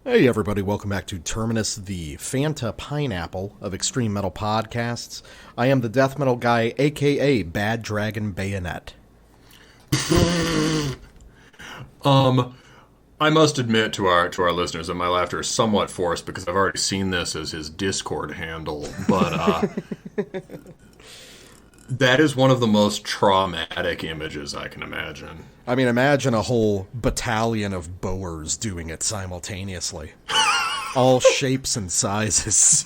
Hey everybody, welcome back to Terminus, the Fanta Pineapple of extreme metal podcasts. I am the death metal guy, aka Bad Dragon Bayonet. I must admit to our listeners that my laughter is somewhat forced because I've already seen this as his Discord handle, but that is one of the most traumatic images I can imagine. I mean, imagine a whole battalion of bowers doing it simultaneously. All shapes and sizes.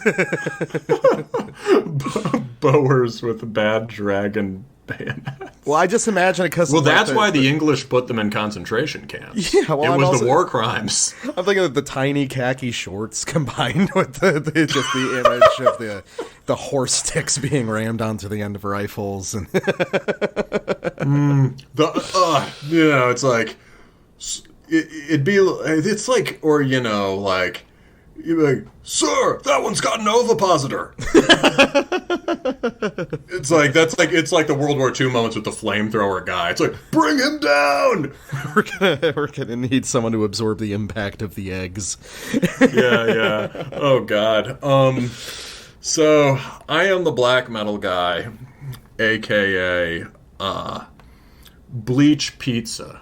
Bowers with bad dragon bayonets. Well, I just imagine it because... Well, that's why the English put them in concentration camps. Yeah, well, it was the war crimes. I'm thinking of the tiny khaki shorts combined with just the image of the horse sticks being rammed onto the end of rifles. And it's like... It's like, or, like... You'd be like, sir, that one's got an ovipositor. It's like the World War II moments with the flamethrower guy. It's like, bring him down. We're gonna need someone to absorb the impact of the eggs. Yeah. Oh God. So I am the black metal guy, aka Bleach Pizza.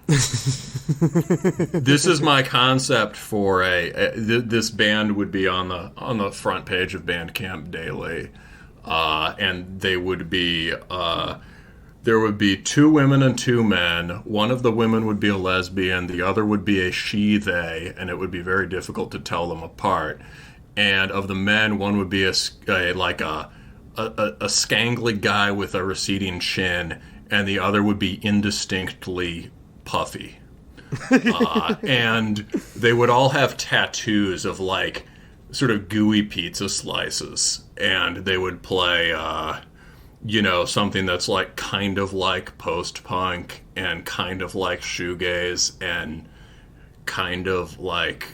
This is my concept for this band would be on the front page of Bandcamp Daily, and they would be there would be 2 women and 2 men. One of the women would be a lesbian, the other would be a she/they, and it would be very difficult to tell them apart. And of the men, one would be a scangly guy with a receding chin, and the other would be indistinctly puffy. And they would all have tattoos of like sort of gooey pizza slices, and they would play something that's like kind of like post-punk and kind of like shoegaze and kind of like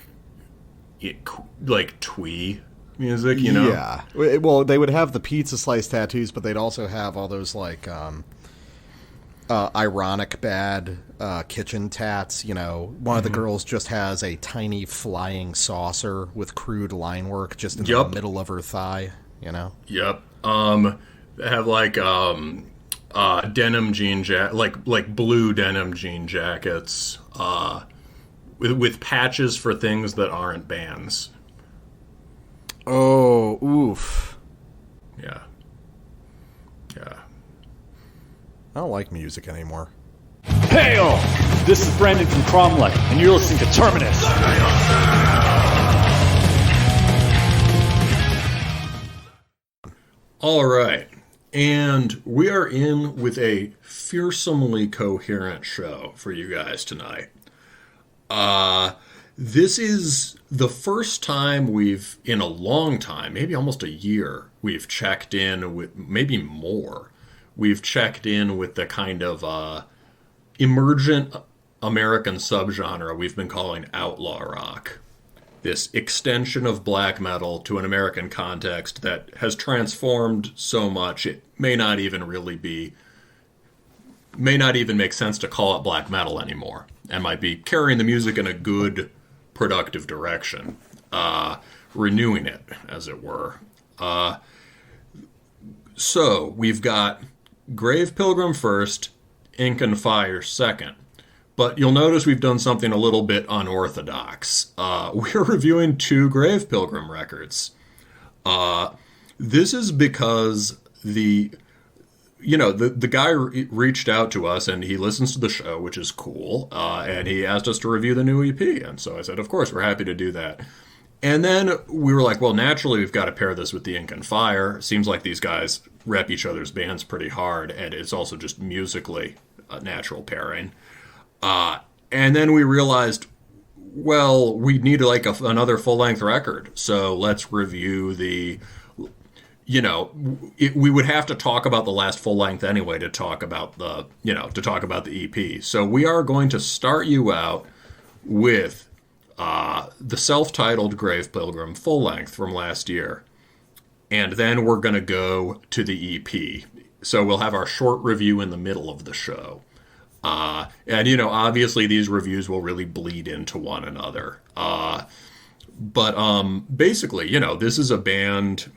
twee music, Yeah. Well, they would have the pizza slice tattoos, but they'd also have all those like ironic bad kitchen tats. One of the girls just has a tiny flying saucer with crude line work just in the middle of her thigh. Yep. They have like denim jean like blue denim jean jackets with patches for things that aren't bands. Oh, oof. Yeah. I don't like music anymore. Hail! This is Brandon from Cromlech, and you're listening to Terminus. All right. And we are in with a fearsomely coherent show for you guys tonight. This is the first time in a long time, maybe almost a year, we've checked in with, maybe more, we've checked in with the kind of emergent American subgenre we've been calling Outlaw Rock. This extension of black metal to an American context that has transformed so much it may not even make sense to call it black metal anymore, and might be carrying the music in a good, productive direction, renewing it, as it were. So we've got Grave Pilgrim first, Ink and Fire second. But you'll notice we've done something a little bit unorthodox. We're reviewing 2 Grave Pilgrim records. This is because the guy reached out to us, and he listens to the show, which is cool, and he asked us to review the new EP, and so I said, of course, we're happy to do that. And then we were like, well, naturally, we've got to pair this with the Ink and Fire. Seems like these guys rep each other's bands pretty hard, and it's also just musically a natural pairing. And then we realized, well, we need like another full-length record, so let's review the... we would have to talk about the last full length anyway to talk about the EP. So we are going to start you out with the self-titled Grave Pilgrim full length from last year, and then we're going to go to the EP. So we'll have our short review in the middle of the show. And obviously these reviews will really bleed into one another. But basically, this is a band.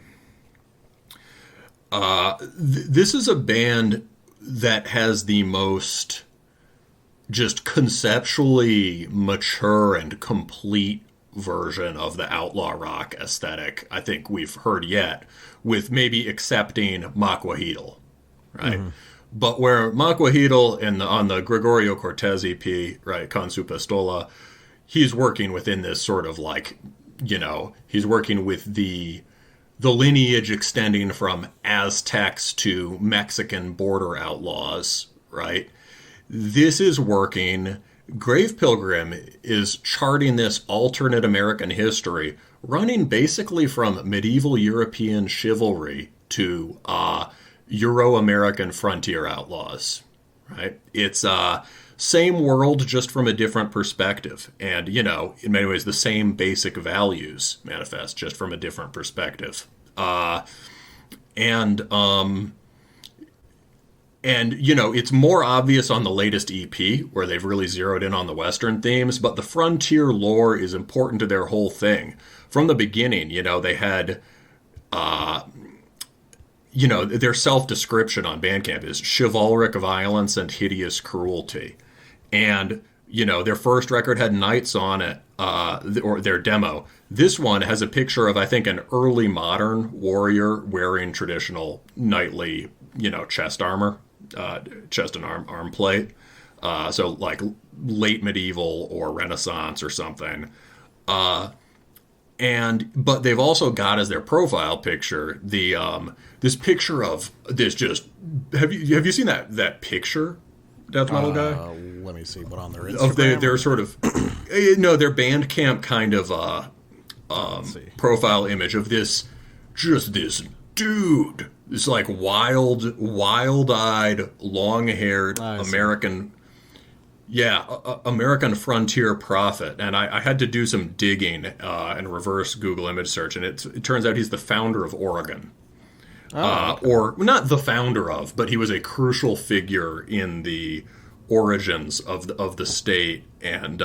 This is a band that has the most just conceptually mature and complete version of the outlaw rock aesthetic I think we've heard yet, with maybe accepting Maquahital, right? Mm-hmm. But where Maquahital on the Gregorio Cortez EP, right, Con su Pistola, he's working within this sort of like, he's working with the lineage extending from Aztecs to Mexican border outlaws, right? This is working. Grave Pilgrim is charting this alternate American history, running basically from medieval European chivalry to Euro-American frontier outlaws, right? It's same world, just from a different perspective. And, in many ways, the same basic values manifest, just from a different perspective. And it's more obvious on the latest EP, where they've really zeroed in on the Western themes, but the frontier lore is important to their whole thing. From the beginning, they had, their self-description on Bandcamp is chivalric violence and hideous cruelty. And, their first record had knights on it, or their demo. This one has a picture of, I think, an early modern warrior wearing traditional knightly, chest armor. Chest and arm plate, so like late medieval or Renaissance or something, but they've also got as their profile picture the this picture of this. Just have you seen that picture, death metal guy? Let me see what on their Instagram. Of their sort of no, their Bandcamp kind of profile image of this dude. This like wild-eyed, long-haired American, American frontier prophet. And I had to do some digging and reverse Google image search, and it turns out he's the founder of Oregon. Okay. Or not the founder of, but he was a crucial figure in the origins of the state, and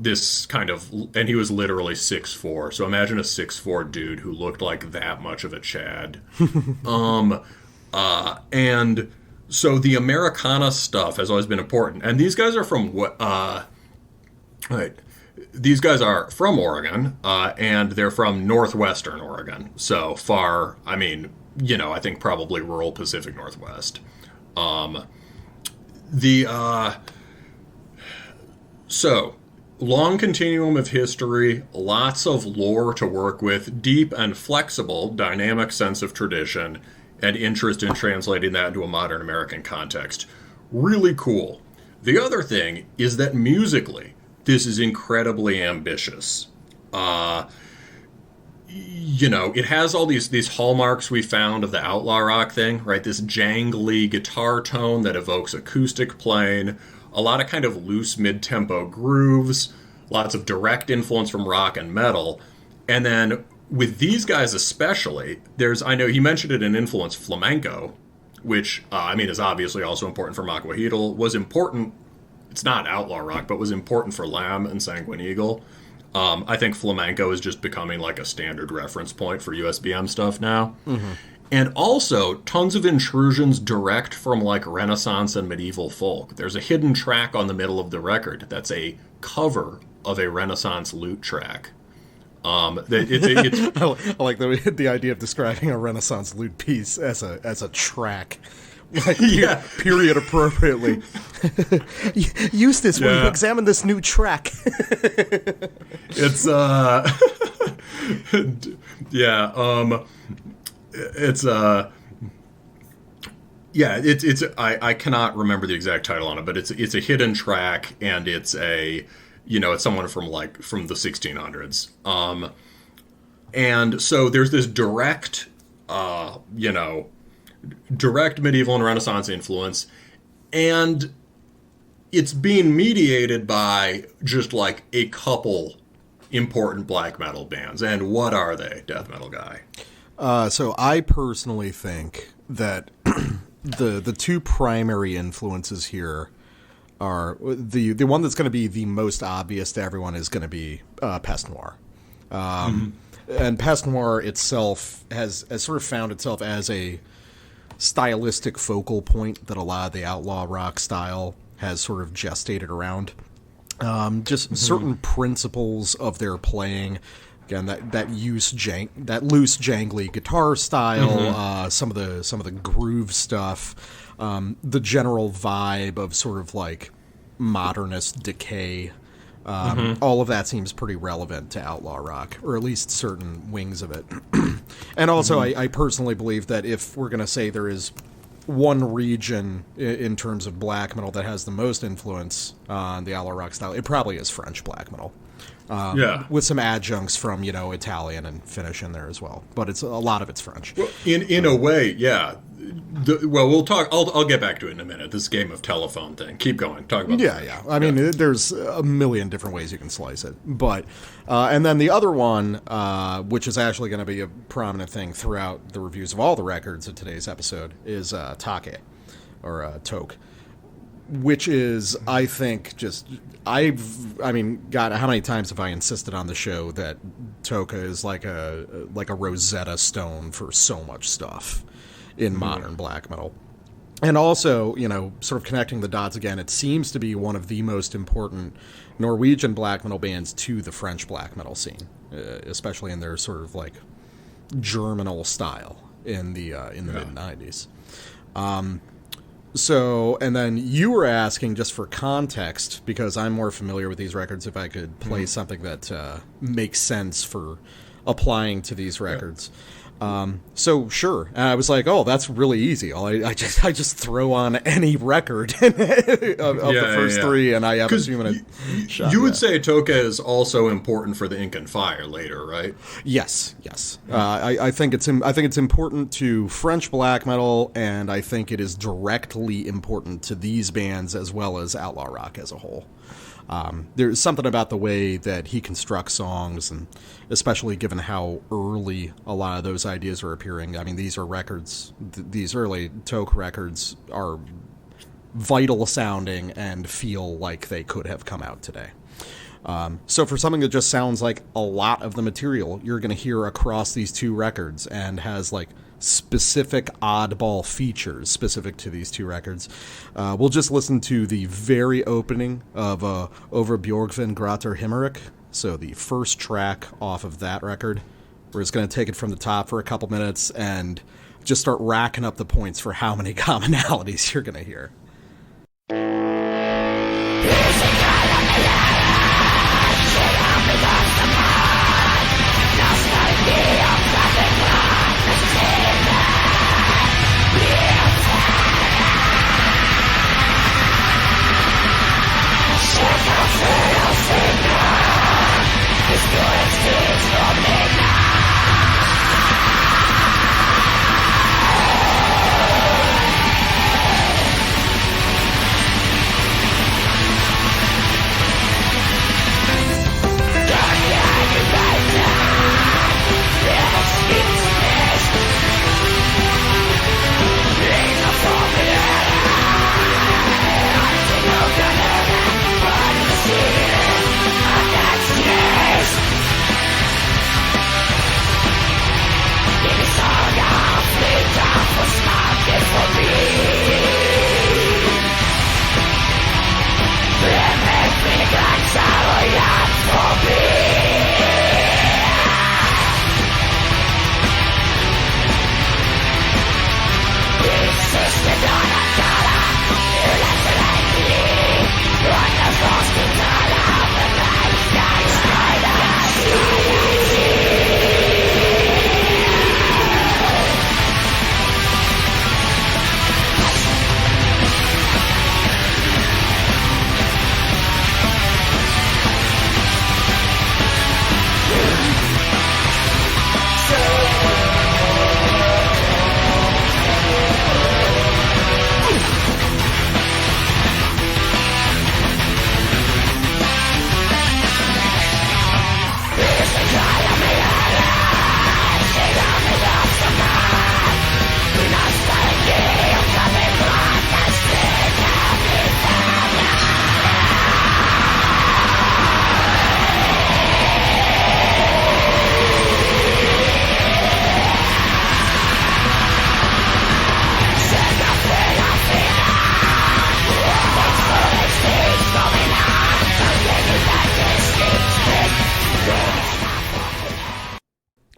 this kind of, and he was literally 6'4", so imagine a 6'4" dude who looked like that much of a Chad. And so the Americana stuff has always been important, and these guys are from these guys are from Oregon, and they're from northwestern Oregon, so far, I think probably rural Pacific Northwest. So, long continuum of history, lots of lore to work with, deep and flexible, dynamic sense of tradition, and interest in translating that into a modern American context. Really cool. The other thing is that musically, this is incredibly ambitious. It has all these hallmarks we found of the Outlaw Rock thing, right? This jangly guitar tone that evokes acoustic playing, a lot of kind of loose mid-tempo grooves, lots of direct influence from rock and metal. And then with these guys especially, I know he mentioned it in influence flamenco, which, is obviously also important for Maquahital, was important, it's not Outlaw Rock, but was important for Lamb and Sanguine Eagle. I think flamenco is just becoming like a standard reference point for USBM stuff now. Mm-hmm. And also, tons of intrusions direct from like Renaissance and medieval folk. There's a hidden track on the middle of the record that's a cover of a Renaissance lute track. I like the idea of describing a Renaissance lute piece as a track. Like, period appropriately. Eustace, will you examine this new track? It's I cannot remember the exact title on it, but it's a hidden track, and it's it's someone from the 1600s. And so there's this direct medieval and Renaissance influence, and it's being mediated by just like a couple important black metal bands. And what are they, death metal guy? So I personally think that the two primary influences here are the one that's going to be the most obvious to everyone is going to be Peste Noire. And Peste Noire itself has sort of found itself as a stylistic focal point that a lot of the outlaw rock style has sort of gestated around. Just certain principles of their playing. Again, that loose, jangly guitar style, some of the groove stuff, the general vibe of sort of like modernist decay. All of that seems pretty relevant to outlaw rock, or at least certain wings of it. And also, I personally believe that if we're going to say there is one region in terms of black metal that has the most influence on the outlaw rock style, it probably is French black metal. With some adjuncts from, Italian and Finnish in there as well. But a lot of it's French. Well, in a way, yeah. We'll talk. I'll get back to it in a minute. This game of telephone thing. Keep going. Talk about. Yeah. I mean, there's a million different ways you can slice it. But and then the other one, which is actually going to be a prominent thing throughout the reviews of all the records of today's episode, is Take or Toke. Which is, I think, God, how many times have I insisted on the show that Toke is like a Rosetta Stone for so much stuff in modern black metal. And also, sort of connecting the dots again, it seems to be one of the most important Norwegian black metal bands to the French black metal scene, especially in their sort of like germinal style in the mid-90s. So, and then you were asking, just for context, because I'm more familiar with these records, if I could play something that makes sense for applying to these records. So sure, and I was like, oh, that's really easy. I just throw on any record of the first three, and I have a 2 minute shot. You would say Toke is also important for the Ink and Fire later, right? Yes. I think it's important to French black metal, and I think it is directly important to these bands as well as outlaw rock as a whole. There's something about the way that he constructs songs, and especially given how early a lot of those ideas are appearing. I mean, these are records, these early Toke records are vital sounding and feel like they could have come out today. So for something that just sounds like a lot of the material you're going to hear across these two records and has like specific oddball features specific to these two records, we'll just listen to the very opening of Overdriven Grater Himmerik, so the first track off of that record. We're just going to take it from the top for a couple minutes and just start racking up the points for how many commonalities you're going to hear.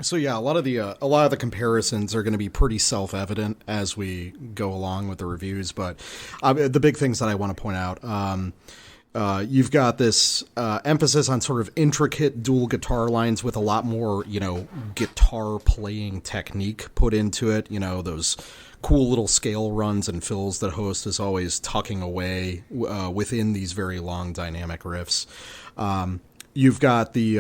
So yeah, a lot of the comparisons are going to be pretty self-evident as we go along with the reviews. But the big things that I want to point out, you've got this emphasis on sort of intricate dual guitar lines with a lot more, guitar playing technique put into it. Those cool little scale runs and fills that Host is always tucking away within these very long dynamic riffs. You've got the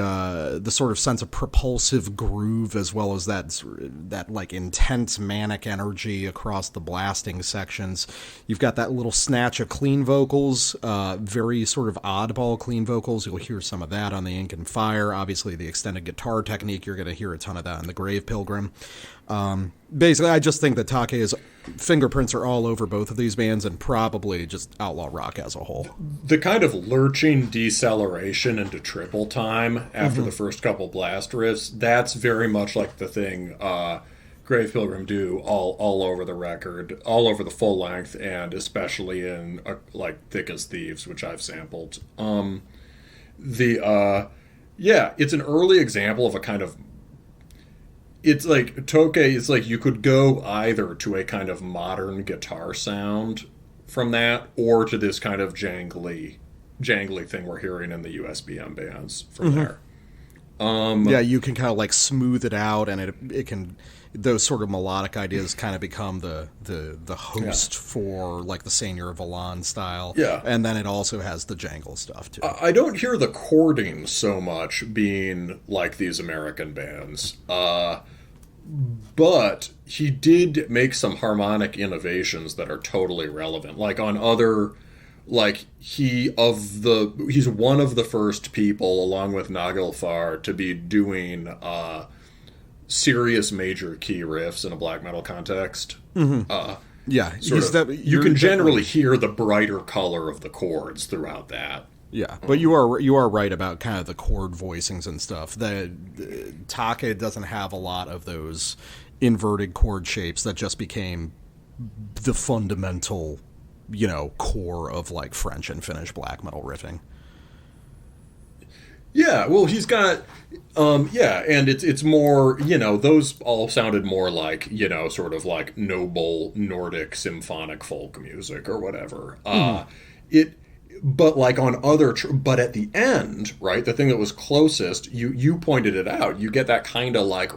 sort of sense of propulsive groove, as well as that like intense manic energy across the blasting sections. You've got that little snatch of clean vocals, very sort of oddball clean vocals. You'll hear some of that on the Ink and Fire. Obviously, the extended guitar technique, you're going to hear a ton of that in the Grave Pilgrim. Basically, I just think that Take's fingerprints are all over both of these bands, and probably just Outlaw Rock as a whole. The kind of lurching deceleration into triple time after the first couple blast riffs, that's very much like the thing Grave Pilgrim do all over the record, all over the full length, and especially in like Thick as Thieves, which I've sampled. It's an early example of a kind of, it's like Toke is like you could go either to a kind of modern guitar sound from that, or to this kind of jangly thing we're hearing in the USBM bands from there. You can kind of like smooth it out, and it can, those sort of melodic ideas kind of become the host for like the Seigneur Valon style. Yeah. And then it also has the jangle stuff too. I don't hear the chording so much being like these American bands. But he did make some harmonic innovations that are totally relevant. Like on other, like he's one of the first people, along with Nagelfar, to be doing serious major key riffs in a black metal context. You can generally hear the brighter color of the chords throughout that. Yeah, but you are right about kind of the chord voicings and stuff. The Take doesn't have a lot of those inverted chord shapes that just became the fundamental, core of like French and Finnish black metal riffing. Yeah, well, he's got, and it's more, those all sounded more like, sort of like noble Nordic symphonic folk music or whatever. But like on other, but at the end, right, the thing that was closest, you pointed it out, you get that kind of like,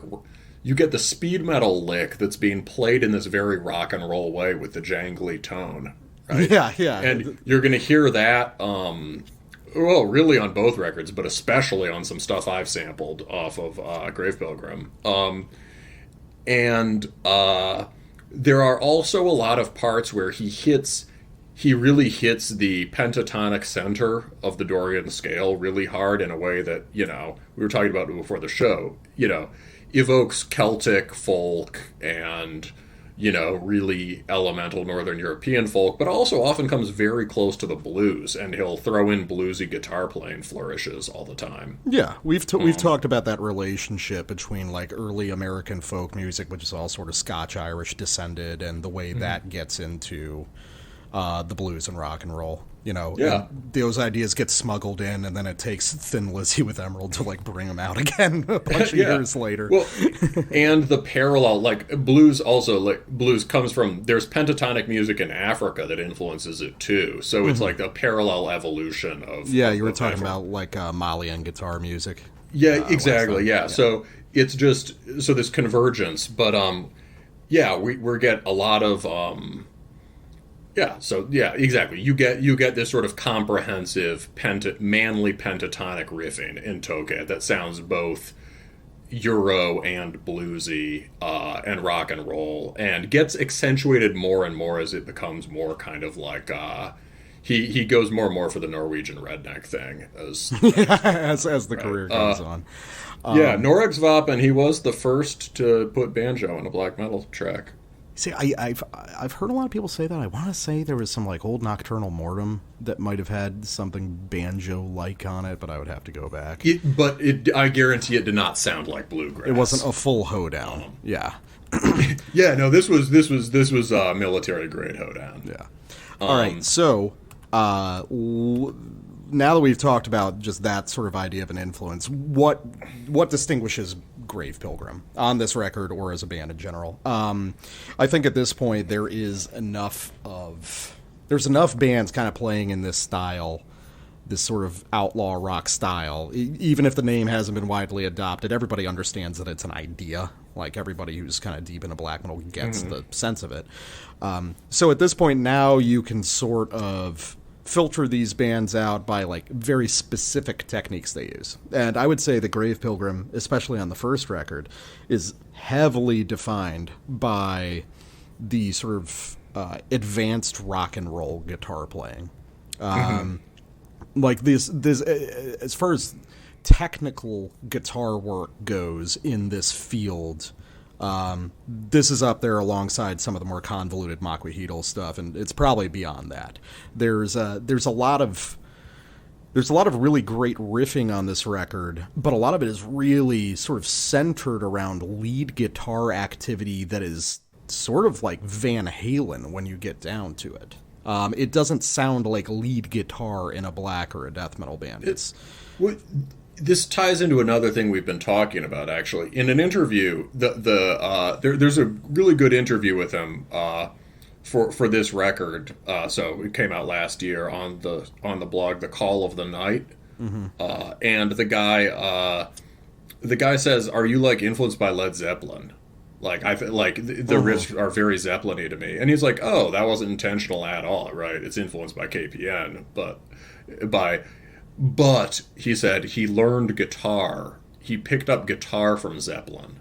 you get the speed metal lick that's being played in this very rock and roll way with the jangly tone, right? Yeah. And you're going to hear that, really on both records, but especially on some stuff I've sampled off of Grave Pilgrim. There are also a lot of parts where he really hits the pentatonic center of the Dorian scale really hard in a way that, we were talking about before the show, evokes Celtic folk and, really elemental Northern European folk, but also often comes very close to the blues, and he'll throw in bluesy guitar playing flourishes all the time. Yeah, we've talked about that relationship between like early American folk music, which is all sort of Scotch-Irish descended, and the way that gets into the blues and rock and roll, those ideas get smuggled in, and then it takes Thin Lizzy with Emerald to like bring them out again a bunch of years later. Well, and the parallel, like blues comes from, there's pentatonic music in Africa that influences it too. So it's like a parallel evolution of. Yeah, you were talking about like Malian guitar music. Yeah, exactly. Yeah. So it's just, so this convergence, but we get a lot of. Exactly. You get this sort of comprehensive manly pentatonic riffing in Toke that sounds both Euro and bluesy and rock and roll, and gets accentuated more and more as it becomes more kind of like he goes more and more for the Norwegian redneck thing as the career goes on. Noregsvapen, he was the first to put banjo in a black metal track. See, I've heard a lot of people say that. I want to say there was some like old Nocturnal Mortem that might have had something banjo-like on it, but I would have to go back. I guarantee it did not sound like bluegrass. It wasn't a full hoedown. Yeah. No, this was military grade hoedown. Yeah. All right, so now that we've talked about just that sort of idea of an influence, what distinguishes Grave Pilgrim on this record or as a band in general? I think at this point there's enough bands kind of playing in this style, this sort of outlaw rock style. Even if the name hasn't been widely adopted, everybody understands that it's an idea. Like, everybody who's kind of deep into black metal gets the sense of it. So at this point now you can sort of filter these bands out by, like, very specific techniques they use. And I would say the Grave Pilgrim, especially on the first record, is heavily defined by the sort of advanced rock and roll guitar playing. Like, this as far as technical guitar work goes in this field, this is up there alongside some of the more convoluted Makwahiedel stuff, and it's probably beyond that. There's a lot of really great riffing on this record, but a lot of it is really sort of centered around lead guitar activity that is sort of like Van Halen when you get down to it. It doesn't sound like lead guitar in a black or a death metal band. This ties into another thing we've been talking about, actually. In an interview, there's a really good interview with him for this record. So it came out last year on the blog, The Call of the Night. And the guy says, "Are you, like, influenced by Led Zeppelin? Like, the riffs are very Zeppelin-y to me." And he's like, "Oh, that wasn't intentional at all, right? It's influenced by KPN, But he said he learned guitar. He picked up guitar from Zeppelin.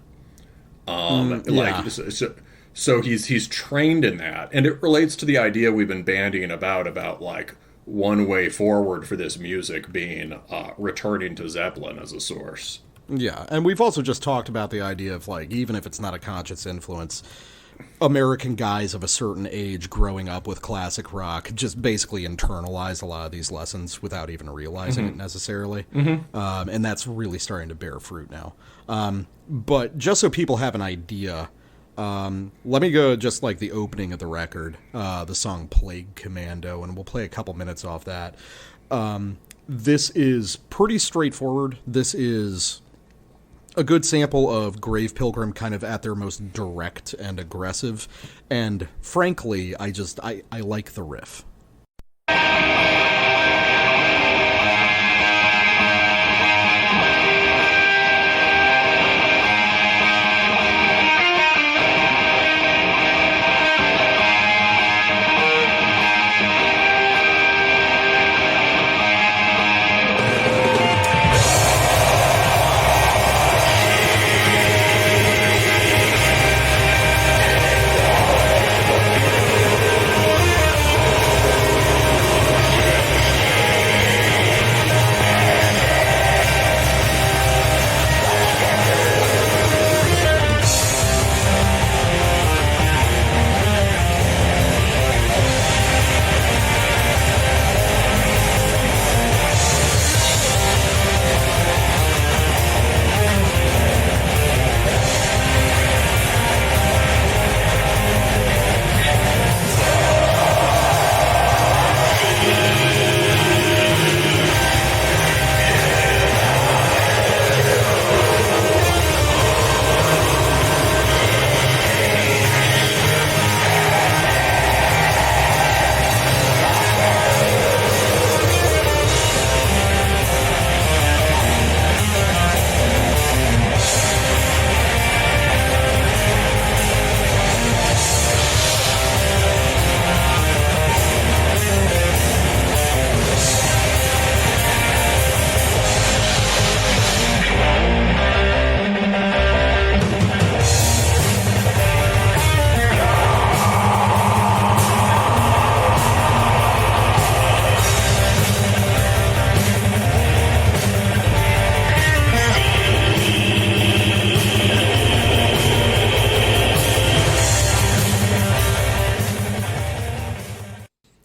So he's trained in that, and it relates to the idea we've been bandying about like one way forward for this music being returning to Zeppelin as a source." Yeah, and we've also just talked about the idea of, like, even if it's not a conscious influence, American guys of a certain age growing up with classic rock just basically internalize a lot of these lessons without even realizing it necessarily. And that's really starting to bear fruit now. But just so people have an idea, let me go just like the opening of the record, the song Plague Commando, and we'll play a couple minutes off that. This is pretty straightforward. This is a good sample of Grave Pilgrim kind of at their most direct and aggressive, and frankly, I like the riff.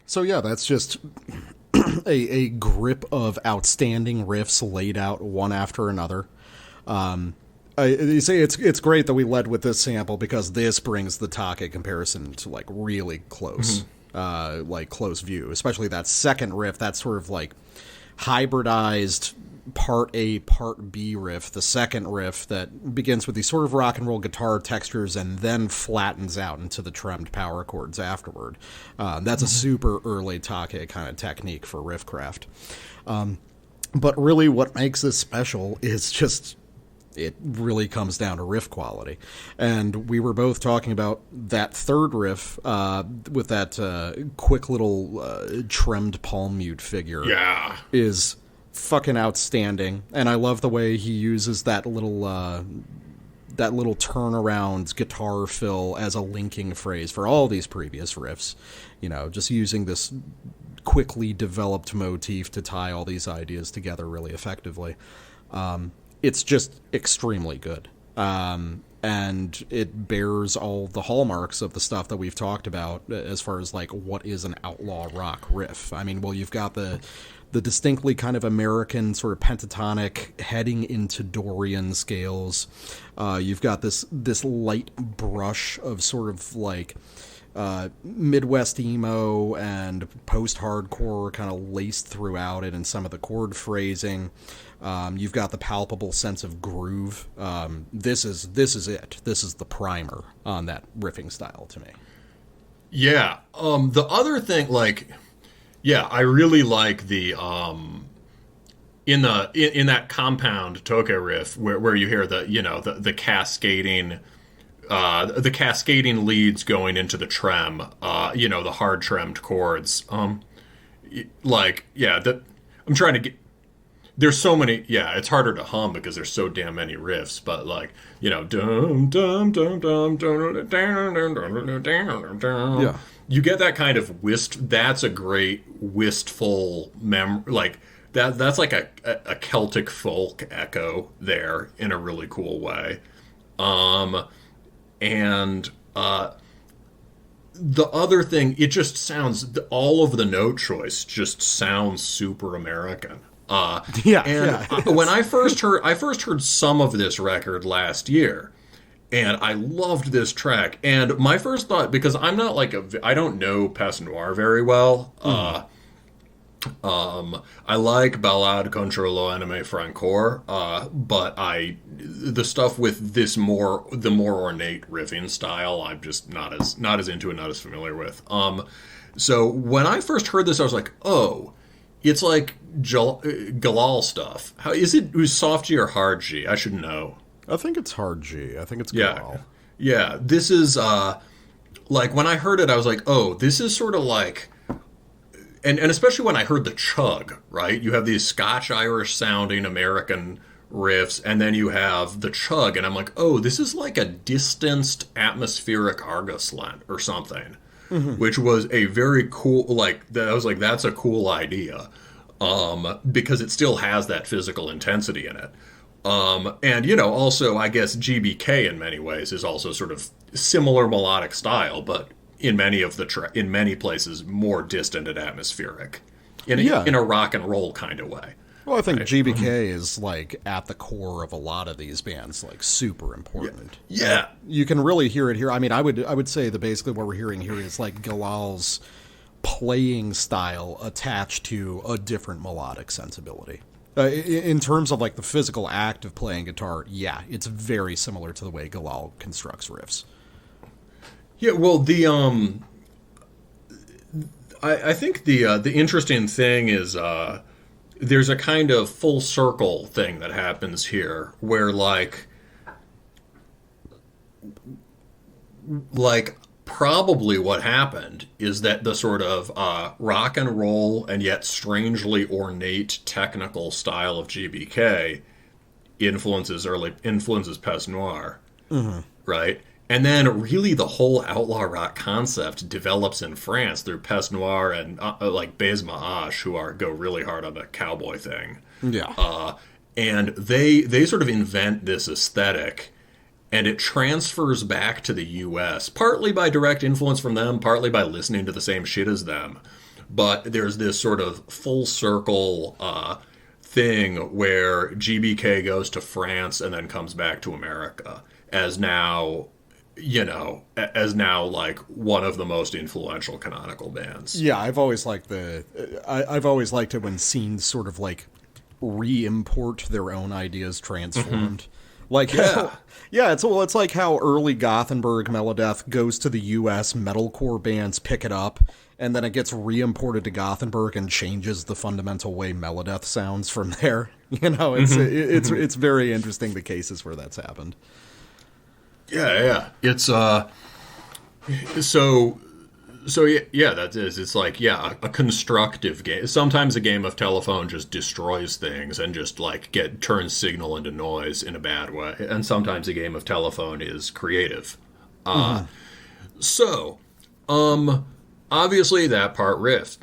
So yeah, that's just a grip of outstanding riffs laid out one after another. You say it's great that we led with this sample because this brings the Take comparison to like really close, like close view. Especially that second riff, that's sort of like hybridized part A, part B riff, the second riff that begins with these sort of rock and roll guitar textures and then flattens out into the tremmed power chords afterward. That's a super early Take kind of technique for riff craft. But really what makes this special is just, it really comes down to riff quality. And we were both talking about that third riff with that quick little trimmed palm mute figure. Yeah. Is fucking outstanding. And I love the way he uses that little turnaround guitar fill as a linking phrase for all these previous riffs. You know, just using this quickly developed motif to tie all these ideas together really effectively. It's just extremely good. And it bears all the hallmarks of the stuff that we've talked about as far as like what is an outlaw rock riff. I mean, well, you've got the distinctly kind of American sort of pentatonic heading into Dorian scales. You've got this light brush of sort of like Midwest emo and post-hardcore kind of laced throughout it in some of the chord phrasing. You've got the palpable sense of groove. This is it. This is the primer on that riffing style to me. Yeah. The other thing, like, yeah, I really like the in that compound Toke riff where you hear the cascading. The cascading leads going into the trem, the hard tremmed chords. I'm trying to get. There's so many. Yeah, it's harder to hum because there's so damn many riffs. But dum dum dum dum dum dum. Yeah, you get that kind of That's a great wistful That's like a Celtic folk echo there in a really cool way. And the other thing, it just sounds, all of the note choice just sounds super American. When I first heard some of this record last year, and I loved this track. And my first thought, because I'm not I don't know Peste Noire very well. I like Ballade contre l'Anemi francor, but the stuff with the more ornate riffing style, I'm just not as into and not as familiar with. So when I first heard this, I was like, oh, it's like Galal stuff. How is it? Was soft G or hard G? I should know. I think it's hard G. I think it's Galal. Yeah. This is when I heard it, I was like, oh, this is sort of like. And especially when I heard the chug, right? You have these Scotch-Irish sounding American riffs, and then you have the chug, and I'm like, oh, this is like a distanced atmospheric Argus lent or something, which was a very cool, I was like, that's a cool idea, because it still has that physical intensity in it. And, also, I guess GBK in many ways is also sort of similar melodic style, but in many places more distant and atmospheric in a rock and roll kind of way. Well, I think GBK is at the core of a lot of these bands, super important. Yeah. You can really hear it here. I mean, I would say that basically what we're hearing here is Galal's playing style attached to a different melodic sensibility. In terms of the physical act of playing guitar, yeah, it's very similar to the way Galal constructs riffs. Yeah, well, I think the interesting thing is there's a kind of full circle thing that happens here, where probably what happened is that the sort of rock and roll and yet strangely ornate technical style of GBK influences Peste Noire, right? And then really the whole outlaw rock concept develops in France through Peste Noire and Base who go really hard on the cowboy thing. Yeah. And they sort of invent this aesthetic, and it transfers back to the U.S., partly by direct influence from them, partly by listening to the same shit as them. But there's this sort of full circle thing where GBK goes to France and then comes back to America as now as now like one of the most influential canonical bands. Yeah, I've always liked I've always liked it when scenes sort of like re-import their own ideas transformed. Like, it's like how early Gothenburg Melodeath goes to the U.S. metalcore bands pick it up, and then it gets re-imported to Gothenburg and changes the fundamental way Melodeath sounds from there. It's very interesting the cases where that's happened. Yeah. It's so that is. It's like, a constructive game. Sometimes a game of telephone just destroys things and just like turns signal into noise in a bad way. And sometimes a game of telephone is creative. So, obviously that part rips.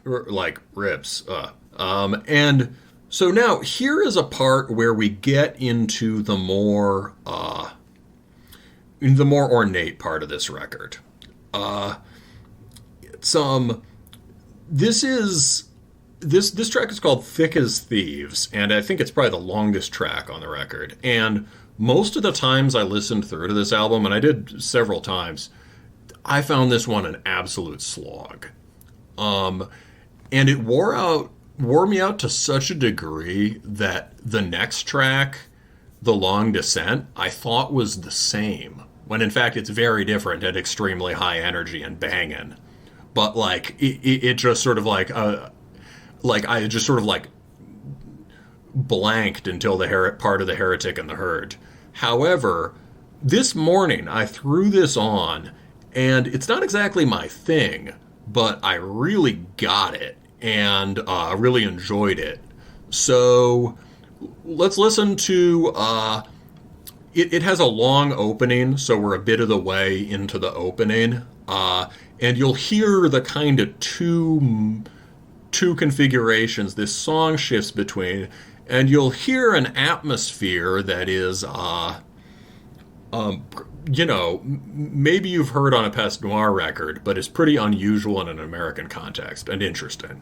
And so now here is a part where we get into the more ornate part of this record. This track is called Thick as Thieves, and I think it's probably the longest track on the record. And most of the times I listened through to this album, and I did several times, I found this one an absolute slog. And it wore me out to such a degree that the next track, The Long Descent, I thought was the same, when in fact it's very different at extremely high energy and banging. But like it just sort of like I just sort of like blanked until the part of the Heretic and the Herd. However, this morning I threw this on, and it's not exactly my thing, but I really got it and really enjoyed it. So let's listen to. It has a long opening, so we're a bit of the way into the opening. And you'll hear the kind of two configurations this song shifts between, and you'll hear an atmosphere that is, maybe you've heard on a Peste Noire record, but is pretty unusual in an American context and interesting.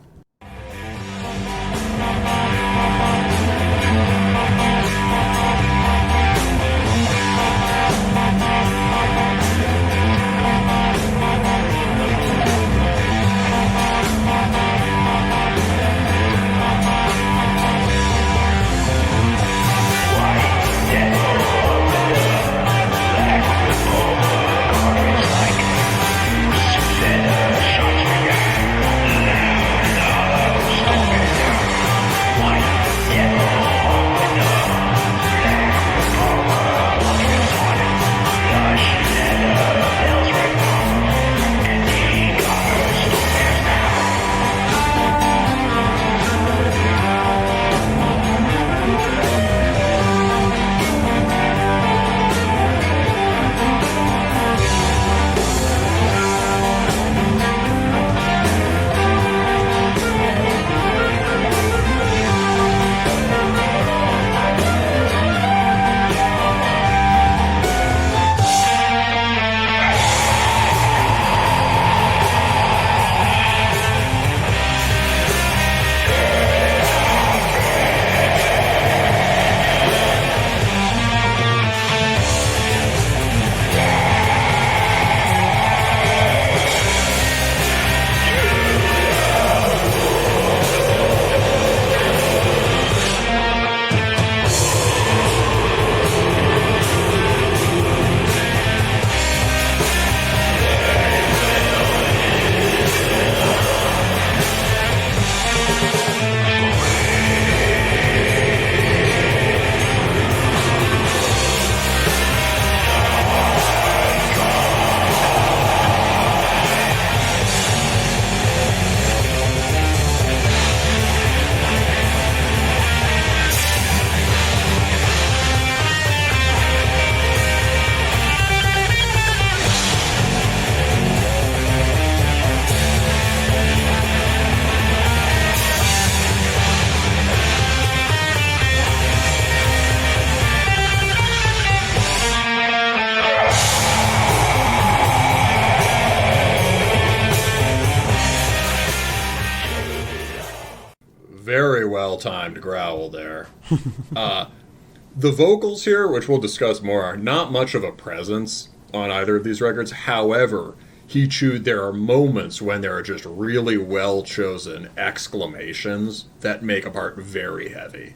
Very well-timed growl there. The vocals here, which we'll discuss more, are not much of a presence. on either of these records. However, there are moments when there are just really well chosen exclamations that make a part very heavy.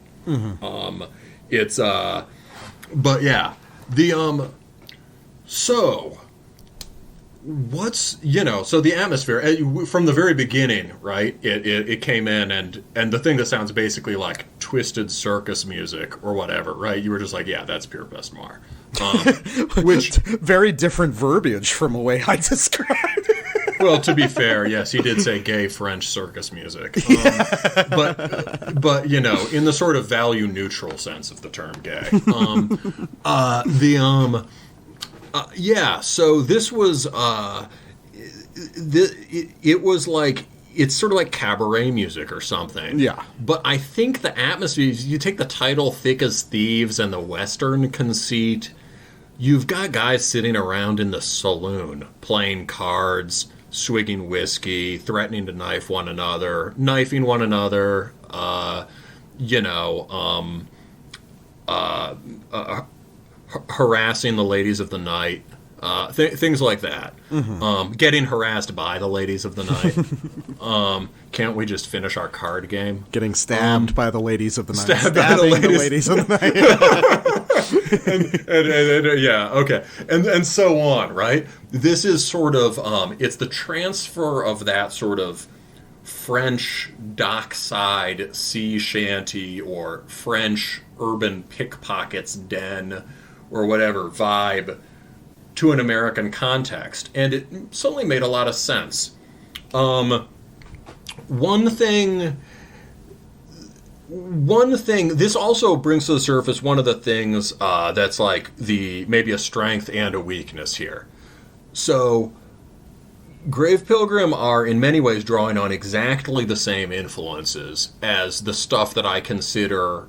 It's but yeah, so what's, so the atmosphere from the very beginning, right? It came in, and the thing that sounds basically like twisted circus music or whatever, right? You were just like, yeah, that's pure Peste Noire. Which very different verbiage from the way I described it. Well, to be fair, yes, he did say gay French circus music, but in the sort of value neutral sense of the term gay. Yeah, so this was it was like, it's sort of like cabaret music or something. Yeah. But I think the atmosphere, you take the title Thick as Thieves and the Western conceit, you've got guys sitting around in the saloon playing cards, swigging whiskey, threatening to knife one another, knifing one another, harassing the ladies of the night, things like that. Getting harassed by the ladies of the night. Can't we just finish our card game? Getting stabbed by the ladies of the night. Stabbing the ladies of the night. and yeah, okay. And so on, right? This is sort of, it's the transfer of that sort of French dockside sea shanty or French urban pickpockets den or whatever vibe to an American context, and it suddenly made a lot of sense. One thing, this also brings to the surface one of the things that's like maybe a strength and a weakness here. So, Grave Pilgrim are in many ways drawing on exactly the same influences as the stuff that I consider,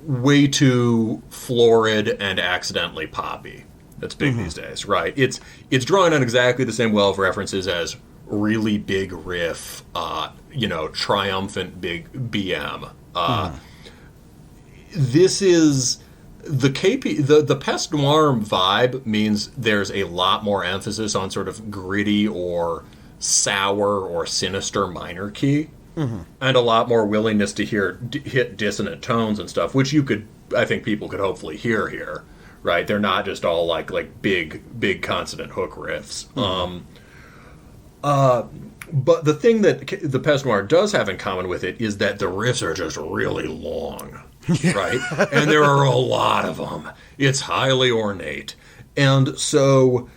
way too florid and accidentally poppy. That's big these days, right? It's drawing on exactly the same well of references as really big riff, triumphant big BM. This is the the Peste Noire vibe means there's a lot more emphasis on sort of gritty or sour or sinister minor key. And a lot more willingness to hit dissonant tones and stuff, which I think people could hopefully hear here, right? They're not just all like big consonant hook riffs. But the thing that the Peste Noire does have in common with it is that the riffs are just really long, right? And there are a lot of them. It's highly ornate. And so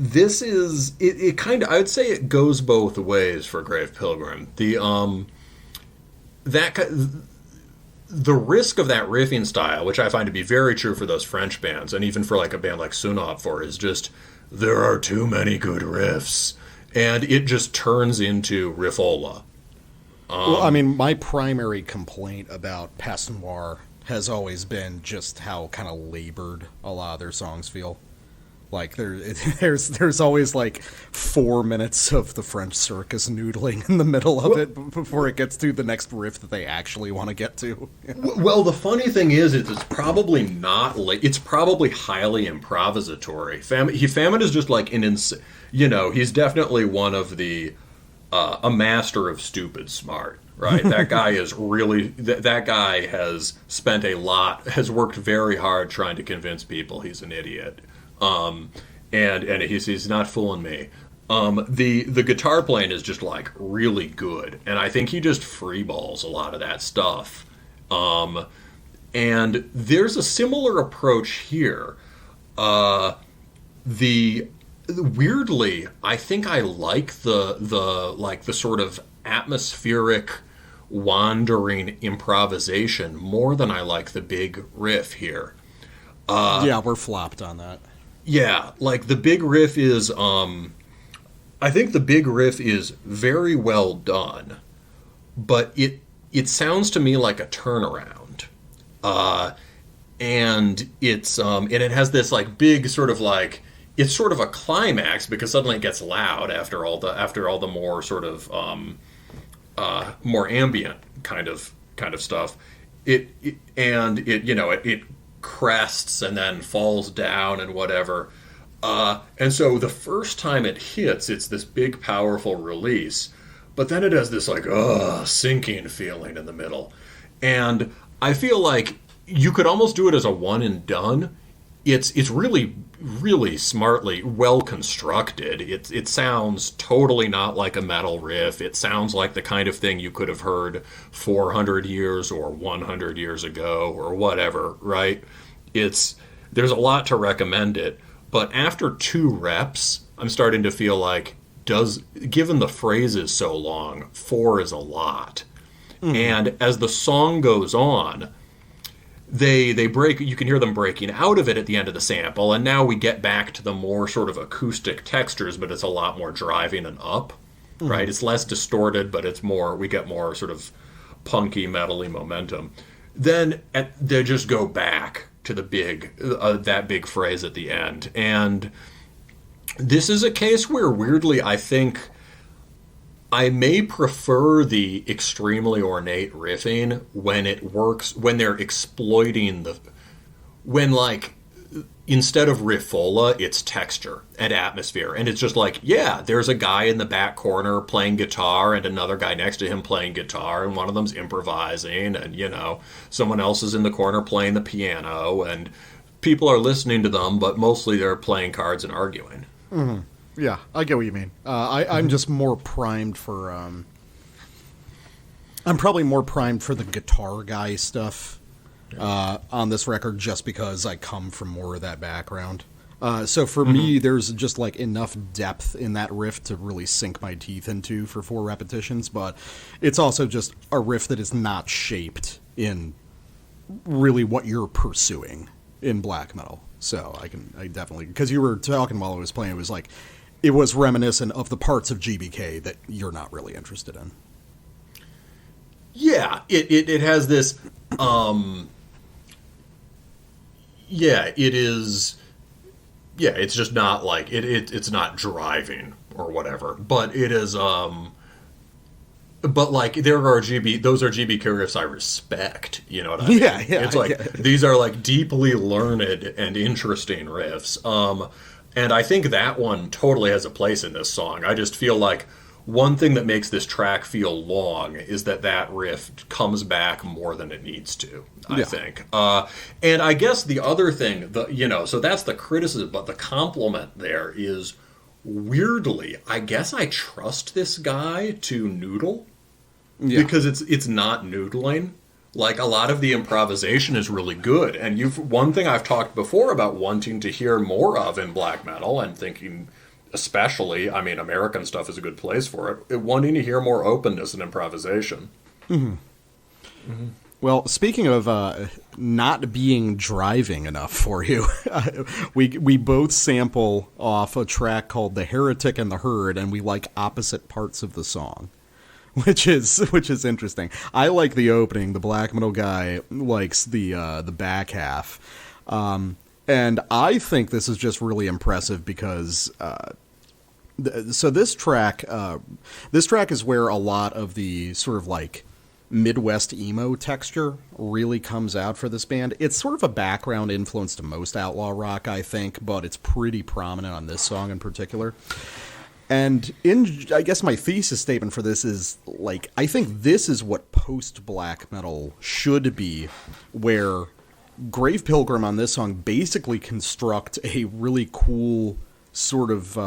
this is it kind of, I would say it goes both ways for Grave Pilgrim. The risk of that riffing style, which I find to be very true for those French bands, and even for like a band like Sunopfor, is just there are too many good riffs, and it just turns into riffola. Well, I mean, my primary complaint about Peste Noire has always been just how kind of labored a lot of their songs feel. Like there's always like 4 minutes of the French circus noodling in the middle of it before it gets to the next riff that they actually want to get to. Well, the funny thing is it's probably not it's probably highly improvisatory. Famine is just like he's definitely one of the a master of stupid smart. Right, that guy is really that guy has has worked very hard trying to convince people he's an idiot. And he's not fooling me. The guitar playing is just like really good, and I think he just freeballs a lot of that stuff. And there's a similar approach here. Weirdly, I think I like the sort of atmospheric wandering improvisation more than I like the big riff here. Yeah, we're flopped on that. Yeah, like the big riff is, I think the big riff is very well done, but it sounds to me like a turnaround, and it's and it has this like big sort of like it's sort of a climax because suddenly it gets loud after all the more sort of more ambient kind of stuff. It crests and then falls down and whatever. And so the first time it hits, it's this big, powerful release. But then it has this, like, sinking feeling in the middle. And I feel like you could almost do it as a one and done. It's really, really smartly well constructed. It sounds totally not like a metal riff. It sounds like the kind of thing you could have heard 400 years or 100 years ago or whatever, right? There's a lot to recommend it. But after 2 reps, I'm starting to feel like, given the phrase is so long, 4 is a lot. Mm. And as the song goes on, they break. You can hear them breaking out of it at the end of the sample, and now we get back to the more sort of acoustic textures, but it's a lot more driving and up, right? It's less distorted, but it's more. We get more sort of punky, metally momentum. Then they just go back to the big that big phrase at the end, and this is a case where weirdly I think I may prefer the extremely ornate riffing when it works, when they're exploiting when like, instead of riffola, it's texture and atmosphere. And it's just like, yeah, there's a guy in the back corner playing guitar and another guy next to him playing guitar, and one of them's improvising, and, someone else is in the corner playing the piano, and people are listening to them, but mostly they're playing cards and arguing. Mm-hmm. Yeah, I get what you mean. I'm just more primed for... I'm probably more primed for the guitar guy stuff on this record, just because I come from more of that background. So for me, there's just like enough depth in that riff to really sink my teeth into for 4 repetitions, but it's also just a riff that is not shaped in really what you're pursuing in black metal. So I definitely... Because you were talking while I was playing, it was like... It was reminiscent of the parts of GBK that you're not really interested in. Yeah, it has this... it is... Yeah, it's just not like... It's not driving or whatever. But it is... But, like, those are GBK riffs I respect, you know what I mean? Yeah. It's like, these are, like, deeply learned and interesting riffs. And I think that one totally has a place in this song. I just feel like one thing that makes this track feel long is that riff comes back more than it needs to, I think. And I guess the other thing, so that's the criticism, but the compliment there is... Weirdly, I guess I trust this guy to noodle because it's not noodling. Like, a lot of the improvisation is really good, and one thing I've talked before about wanting to hear more of in black metal, and thinking especially, I mean, American stuff is a good place for it, wanting to hear more openness and improvisation. Mm-hmm. Mm-hmm. Well, speaking of not being driving enough for you, we both sample off a track called "The Heretic and the Herd," and we like opposite parts of the song, which is interesting. I like the opening. The black metal guy likes the back half, and I think this is just really impressive because. So this track is where a lot of the sort of like Midwest emo texture really comes out for this band. It's sort of a background influence to most Outlaw Rock, I think, but it's pretty prominent on this song in particular. And I guess my thesis statement for this is, like, I think this is what post-black metal should be, where Grave Pilgrim on this song basically construct a really cool sort of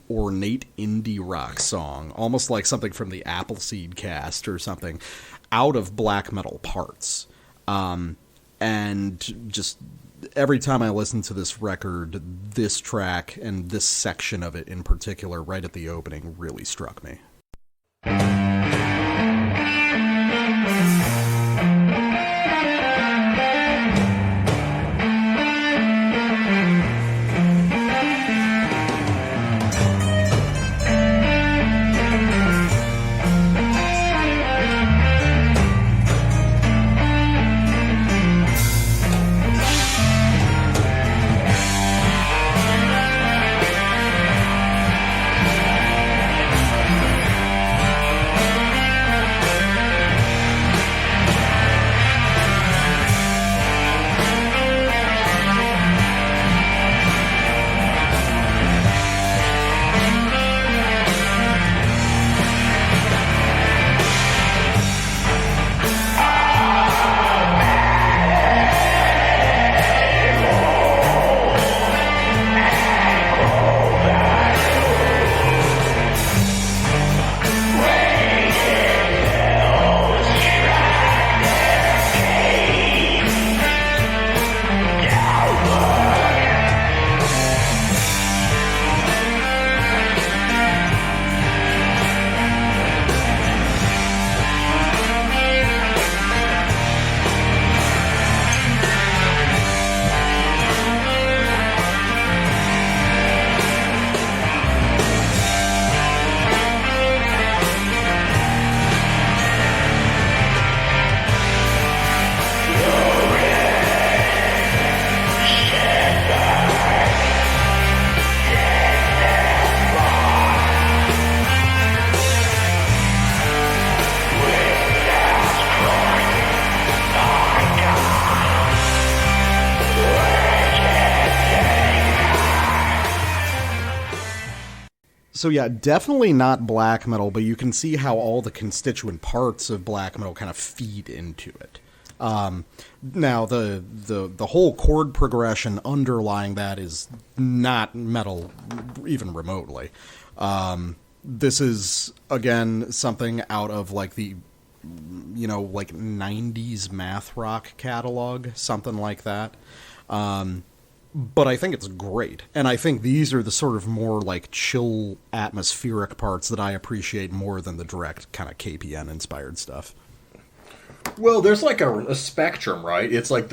ornate indie rock song, almost like something from the Appleseed cast or something, out of black metal parts. And just every time I listen to this record, this track and this section of it in particular, right at the opening, really struck me. So yeah, definitely not black metal, but you can see how all the constituent parts of black metal kind of feed into it. Now the whole chord progression underlying that is not metal even remotely. This is again something out of like the like 90s math rock catalog, something like that. But I think it's great, and I think these are the sort of more like chill atmospheric parts that I appreciate more than the direct kind of KPN inspired stuff. Well, there's like a spectrum, right? It's like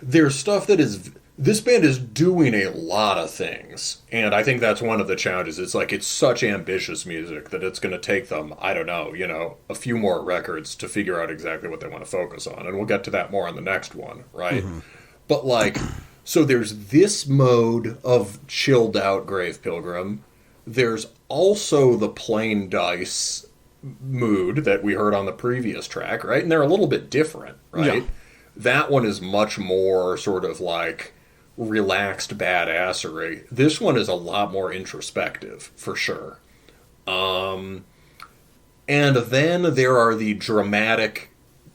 there's stuff that is, this band is doing a lot of things, and I think that's one of the challenges. It's like, it's such ambitious music that it's going to take them, I don't know, a few more records to figure out exactly what they want to focus on, and we'll get to that more on the next one, right? Mm-hmm. But like, so there's this mode of chilled out Grave Pilgrim. There's also the plain dice mood that we heard on the previous track, right? And they're a little bit different, right? Yeah. That one is much more sort of like relaxed badassery. This one is a lot more introspective, for sure. And then there are the dramatic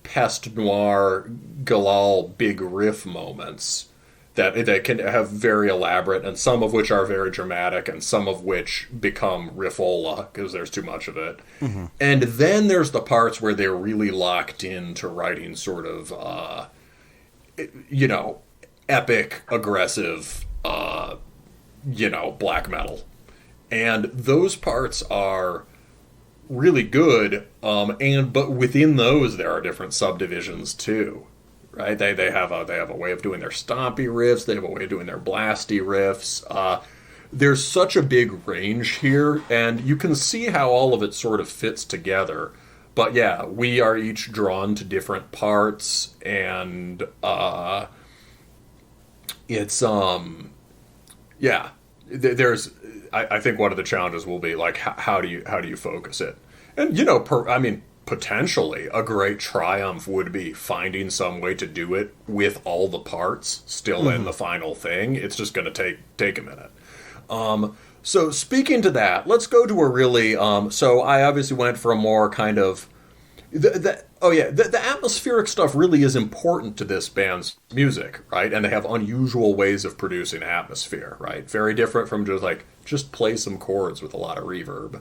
Peste Noire, Galal big riff moments that can have very elaborate, and some of which are very dramatic, and some of which become riffola because there's too much of it. Mm-hmm. And then there's the parts where they're really locked into writing sort of, epic, aggressive, black metal. And those parts are really good, but within those there are different subdivisions too, right? They have a way of doing their stompy riffs, they have a way of doing their blasty riffs. There's such a big range here, and you can see how all of it sort of fits together. But yeah, we are each drawn to different parts, and it's there's, I think one of the challenges will be like, how do you focus it? And potentially a great triumph would be finding some way to do it with all the parts still in the final thing. It's just going to take a minute. So speaking to that, let's go to a really. So I obviously went for a more kind of the atmospheric stuff really is important to this band's music, right? And they have unusual ways of producing atmosphere, right? Very different from just play some chords with a lot of reverb.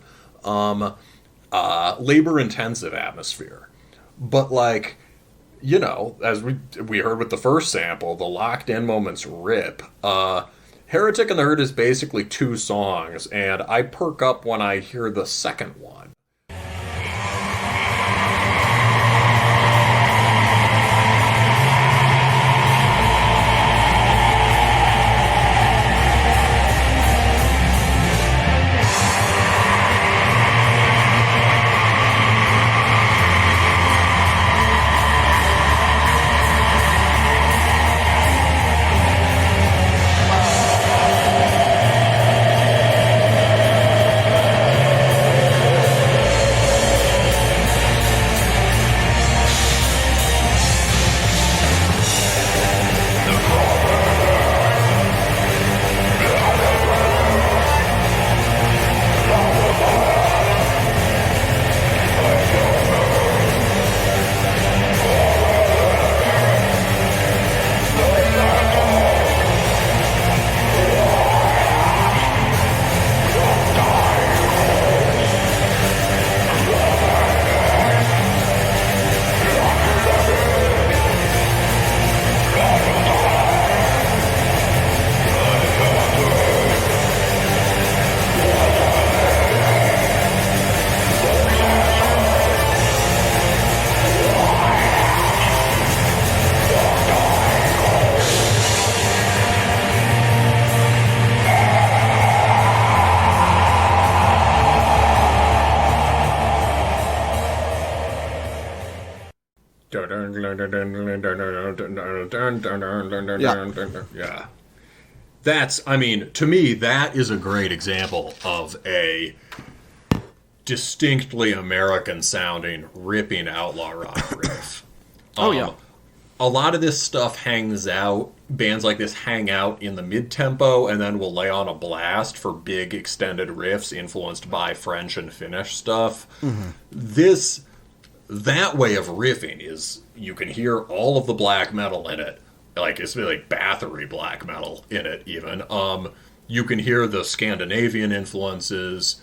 Labor-intensive atmosphere. But as we heard with the first sample, the locked-in moments rip. Heretic and the Herd is basically 2 songs, and I perk up when I hear the second one. Yeah. That's, to me, that is a great example of a distinctly American sounding, ripping outlaw rock riff. a lot of this stuff hangs out. Bands like this hang out in the mid-tempo and then will lay on a blast for big extended riffs influenced by French and Finnish stuff. That way of riffing is, you can hear all of the black metal in it. Like, it's like Bathory black metal in it, even. You can hear the Scandinavian influences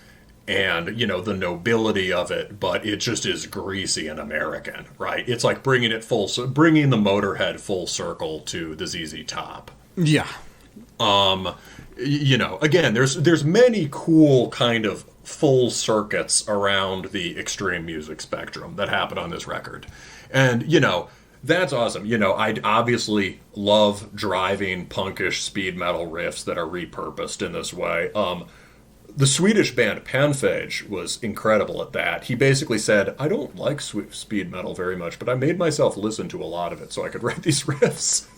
and, you know, the nobility of it, but it just is greasy and American, right? It's like bringing the Motorhead full circle to the ZZ Top. Yeah. You know, again, there's many cool kind of full circuits around the extreme music spectrum that happen on this record. And, you know, that's awesome. You know, I obviously love driving punkish speed metal riffs that are repurposed in this way. The Swedish band Panfage was incredible at that. He basically said, I don't like speed metal very much, but I made myself listen to a lot of it so I could write these riffs.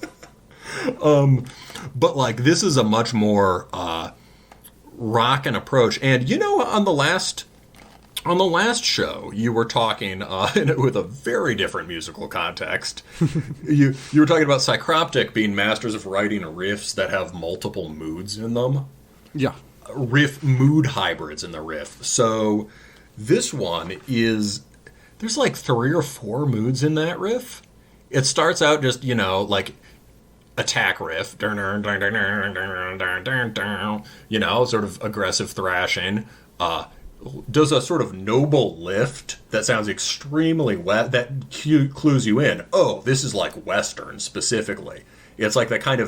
But, like, this is a much more rockin' approach. And, you know, on the last show, you were talking with a very different musical context. you were talking about Psychroptic being masters of writing riffs that have multiple moods in them. Yeah. Riff mood hybrids in the riff. So this one is, there's like 3 or 4 moods in that riff. It starts out just, you know, like attack riff, you know, sort of aggressive thrashing. Does a sort of noble lift that sounds extremely wet, that clues you in. Oh, this is like Western specifically. It's like that kind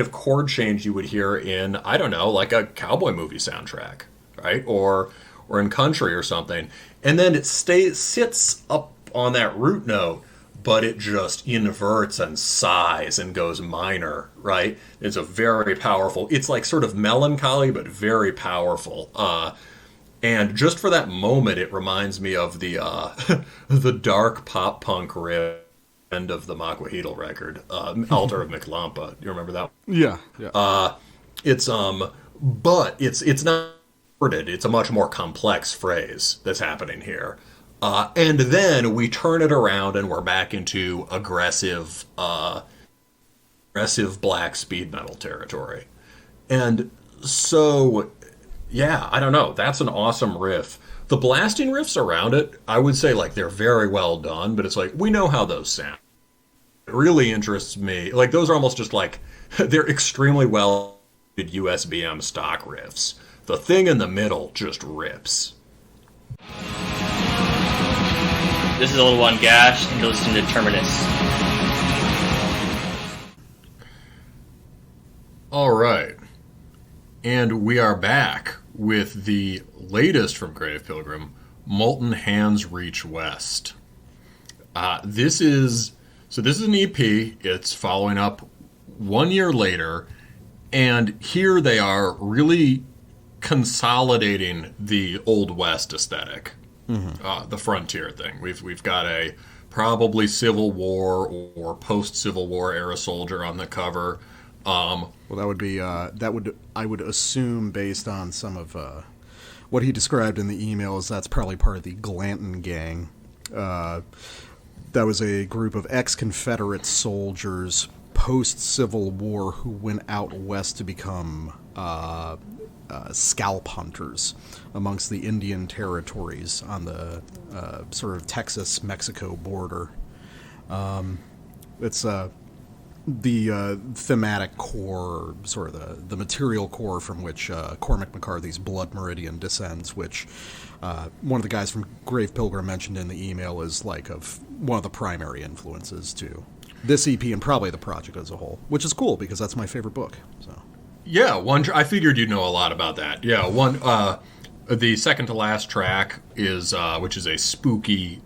of chord change you would hear in, I don't know, like a cowboy movie soundtrack, right? Or in country or something. And then it sits up on that root note, but it just inverts and sighs and goes minor, right? It's a very powerful, it's like sort of melancholy, but very powerful. And just for that moment, it reminds me of the the dark pop punk riff end of the Makwahedal record, Altar of Miklampa. You remember that? Yeah. But it's not worded. It's a much more complex phrase that's happening here. And then we turn it around and we're back into aggressive black speed metal territory. And so, yeah, I don't know. That's an awesome riff. The blasting riffs around it, I would say, like, they're very well done, but it's like, we know how those sound. It really interests me. Like, those are almost just like, they're extremely well USBM stock riffs. The thing in the middle just rips. This is a little one Gash, and you're listening to Terminus. All right. And we are back with the latest from Grave Pilgrim, Molten Hands Reach West. This is an EP. It's following up 1 year later, and here they are really consolidating the Old West aesthetic, the frontier thing. We've got a probably Civil War or post-Civil War era soldier on the cover. Well, that would be I would assume, based on some of what he described in the emails, that's probably part of the Glanton Gang. That was a group of ex-Confederate soldiers post-Civil War who went out west to become scalp hunters amongst the Indian territories on the sort of Texas-Mexico border. It's the thematic core, sort of the material core from which Cormac McCarthy's Blood Meridian descends, which one of the guys from Grave Pilgrim mentioned in the email is like one of the primary influences to this EP and probably the project as a whole, which is cool because that's my favorite book. So yeah, I figured you'd know a lot about that. Yeah, the second to last track is which is a spooky.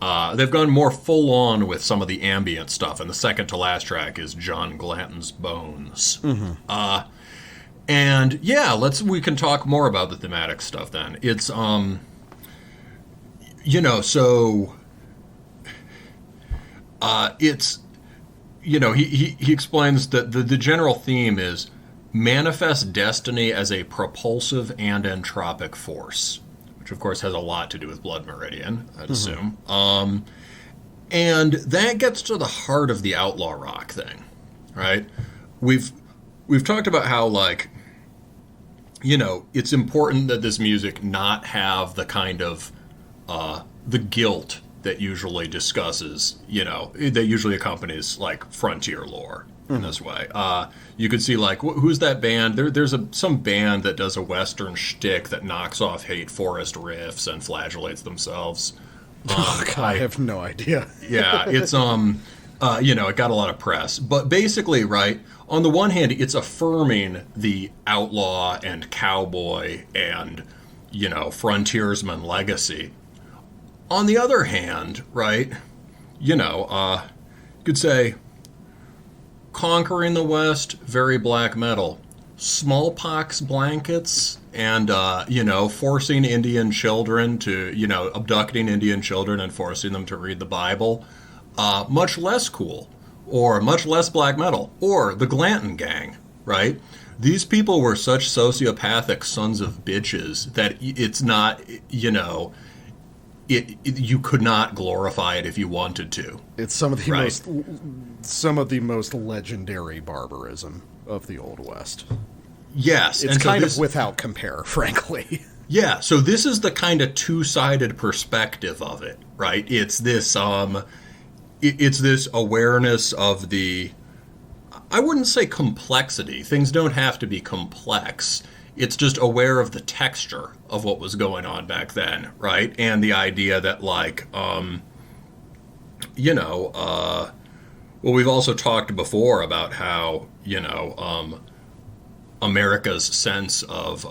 They've gone more full on with some of the ambient stuff, and the second to last track is John Glanton's Bones. And yeah, we can talk more about the thematic stuff then. It's so it's he explains that the general theme is manifest destiny as a propulsive and entropic force, which of course has a lot to do with Blood Meridian, I'd assume. And that gets to the heart of the Outlaw Rock thing, right? We've talked about how, like, it's important that this music not have the kind of the guilt that usually discusses, that usually accompanies, like, frontier lore in this way. You could see, like, who's that band? There's some band that does a Western shtick that knocks off Hate Forest riffs and flagellates themselves. I have no idea. Yeah, it's, it got a lot of press. But basically, right, on the one hand, it's affirming the outlaw and cowboy and, frontiersman legacy. On the other hand, right, you could say, conquering the West, very black metal. Smallpox blankets and, forcing Indian children to, abducting Indian children and forcing them to read the Bible. Much less cool, or much less black metal, or the Glanton Gang, right? These people were such sociopathic sons of bitches that it's not, you could not glorify it if you wanted to. It's some of the most legendary barbarism of the Old West. Yes, it's kind of without compare, frankly. Yeah, so this is the kind of two-sided perspective of it, right? It's this awareness of the, I wouldn't say complexity. Things don't have to be complex. It's just aware of the texture of what was going on back then, right? And the idea that, like, we've also talked before about how, America's sense of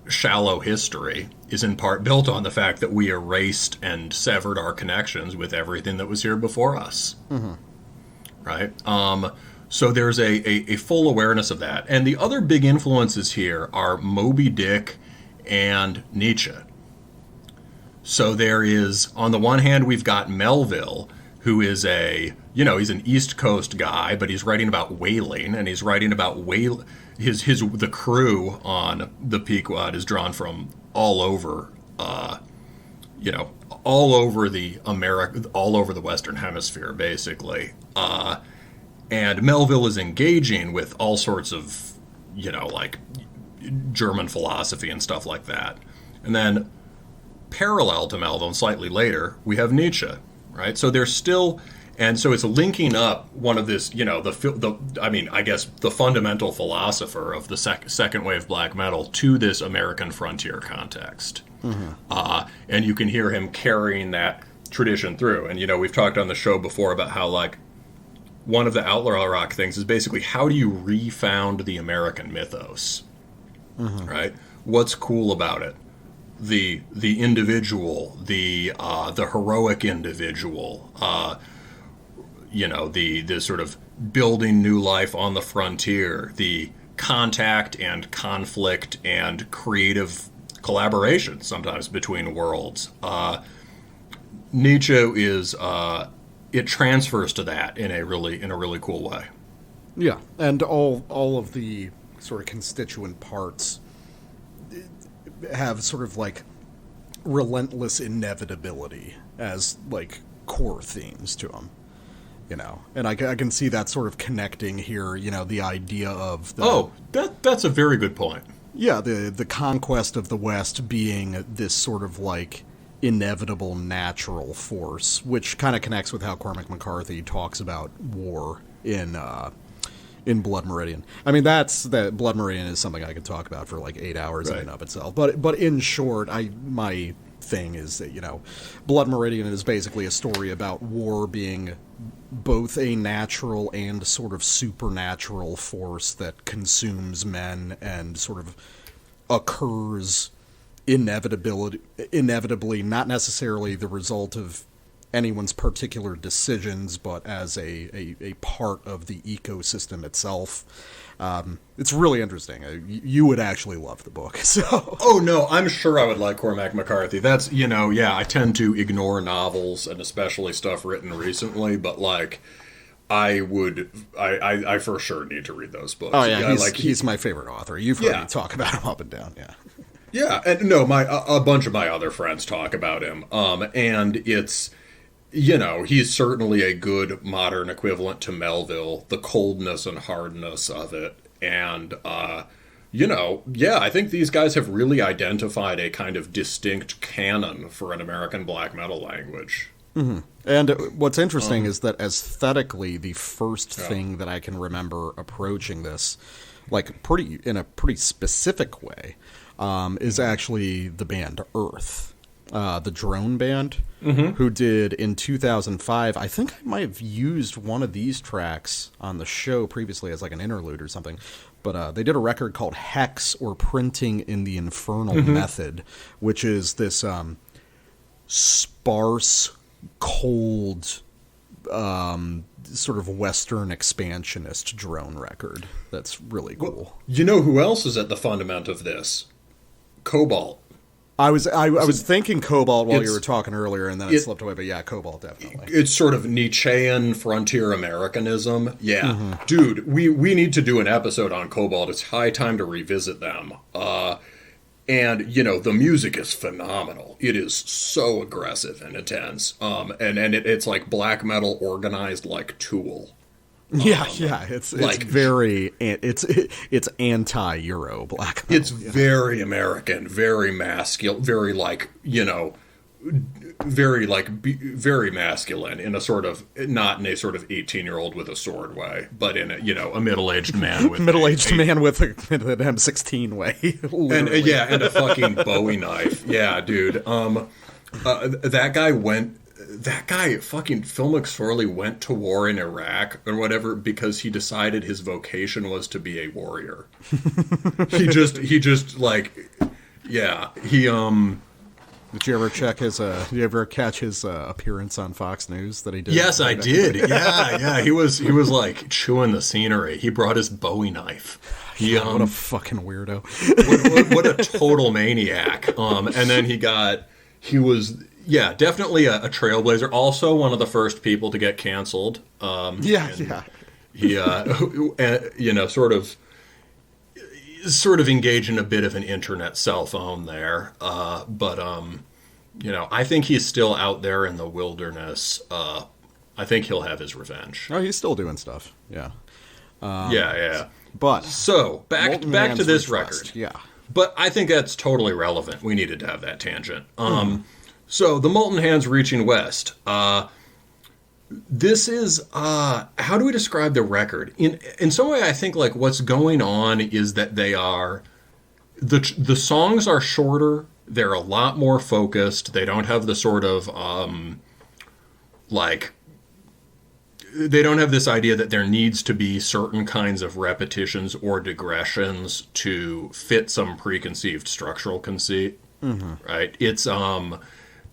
shallow history is in part built on the fact that we erased and severed our connections with everything that was here before us. Mm-hmm. Right? So there's a full awareness of that. And the other big influences here are Moby Dick and Nietzsche. So there is, on the one hand, we've got Melville, who is he's an East Coast guy, but he's writing about whaling, and he's writing about the crew on the Pequod is drawn from all over, all over the Western Hemisphere, basically. And Melville is engaging with all sorts of, like German philosophy and stuff like that. And then parallel to Melville, and slightly later, we have Nietzsche, right? So there's still, and so it's linking up one of this, the fundamental philosopher of the second wave black metal to this American frontier context. Mm-hmm. And you can hear him carrying that tradition through. And, we've talked on the show before about how, like, one of the Outlaw Rock things is basically how do you refound the American mythos, mm-hmm. right? What's cool about it? The individual, the heroic individual, the sort of building new life on the frontier, the contact and conflict and creative collaboration sometimes between worlds. Nietzsche is it transfers to that in a really cool way. Yeah, and all of the sort of constituent parts have sort of like relentless inevitability as like core themes to them, and I can see that sort of connecting here, the idea of that's a very good point. Yeah, the conquest of the West being this sort of like inevitable natural force, which kind of connects with how Cormac McCarthy talks about war in Blood Meridian. I mean, Blood Meridian is something I could talk about for like 8 hours in and of itself. But in short, my thing is that, Blood Meridian is basically a story about war being both a natural and sort of supernatural force that consumes men and sort of occurs inevitably, not necessarily the result of anyone's particular decisions, but as a part of the ecosystem itself. It's really interesting. You would actually love the book. So. Oh, no, I'm sure I would like Cormac McCarthy. That's, I tend to ignore novels and especially stuff written recently, but like, I for sure need to read those books. Oh, yeah, he's my favorite author. You've heard me talk about him up and down, yeah. Yeah, and no, a bunch of my other friends talk about him, and he's certainly a good modern equivalent to Melville, the coldness and hardness of it. And, I think these guys have really identified a kind of distinct canon for an American black metal language. Mm-hmm. And what's interesting is that aesthetically, the first thing that I can remember approaching this, like in a pretty specific way, is actually the band Earth, the drone band, who did in 2005. I think I might have used one of these tracks on the show previously as like an interlude or something. But they did a record called Hex, or Printing in the Infernal Method, which is this sparse, cold, sort of Western expansionist drone record. That's really cool. Well, you know who else is at the fundament of this? Cobalt. I was thinking Cobalt while you were talking earlier, and then it slipped away. But yeah, Cobalt definitely. It's sort of Nietzschean frontier Americanism. Yeah, dude, we need to do an episode on Cobalt. It's high time to revisit them. And the music is phenomenal. It is so aggressive and intense. And it's like black metal organized like Tool. Yeah, it's very it's anti-Euro black metal. It's very American, very masculine, very very masculine in a sort of, not in a sort of 18-year-old with a sword way, but in a middle-aged man with an M16 way. and a fucking Bowie knife. Yeah, dude. That guy, fucking Phil McSorley, went to war in Iraq or whatever because he decided his vocation was to be a warrior. He just Did you ever check his? Did you ever catch his appearance on Fox News that he did? Yes, I did. Yeah. He was like chewing the scenery. He brought his Bowie knife. What a fucking weirdo! what a total maniac. And then he was definitely a trailblazer. Also, one of the first people to get canceled. He sort of engage in a bit of an internet cell phone there. But I think he's still out there in the wilderness. I think he'll have his revenge. Oh, he's still doing stuff. Yeah. But so back to this record. Yeah. But I think that's totally relevant. We needed to have that tangent. So the Molten Hands Reaching West. This is how do we describe the record? In some way, I think like what's going on is that they are the songs are shorter. They're a lot more focused. They don't have the sort of they don't have this idea that there needs to be certain kinds of repetitions or digressions to fit some preconceived structural conceit. Right? It's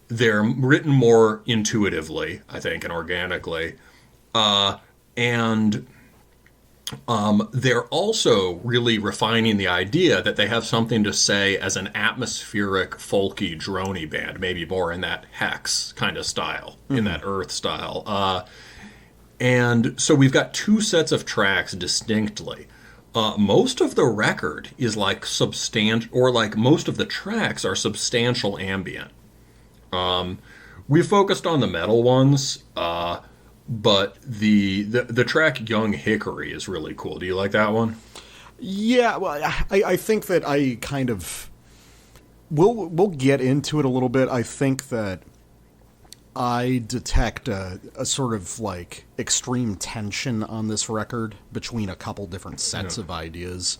they're written more intuitively, I think, and organically. And they're also really refining the idea that they have something to say as an atmospheric, folky, droney band, maybe more in that Hex kind of style, in that Earth style. And so we've got two sets of tracks distinctly. Most of the record is like most of the tracks are substantial ambient. We focused on the metal ones, but the track Young Hickory is really cool. Do you like that one? Yeah, well, I think that I kind of... We'll get into it a little bit. I think that I detect a sort of like extreme tension on this record between a couple different sets of ideas,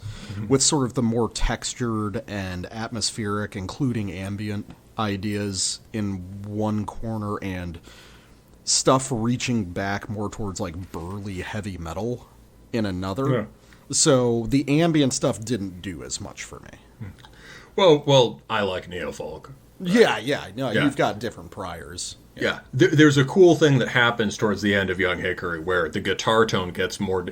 with sort of the more textured and atmospheric, including ambient ideas in one corner, and stuff reaching back more towards like burly heavy metal in another. Yeah. So the ambient stuff didn't do as much for me. Well, I like neofolk. Right? Yeah. No, you've got different priors. Yeah. There's a cool thing that happens towards the end of Young Hickory where the guitar tone gets more,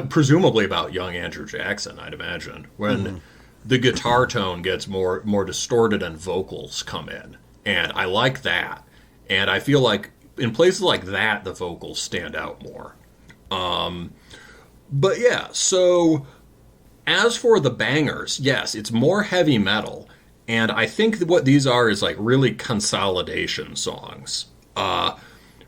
presumably about young Andrew Jackson, I'd imagine, when the guitar tone gets more distorted and vocals come in. And I like that. And I feel like in places like that, the vocals stand out more. But yeah, so as for the bangers, yes, it's more heavy metal. And I think that what these are is like really consolidation songs.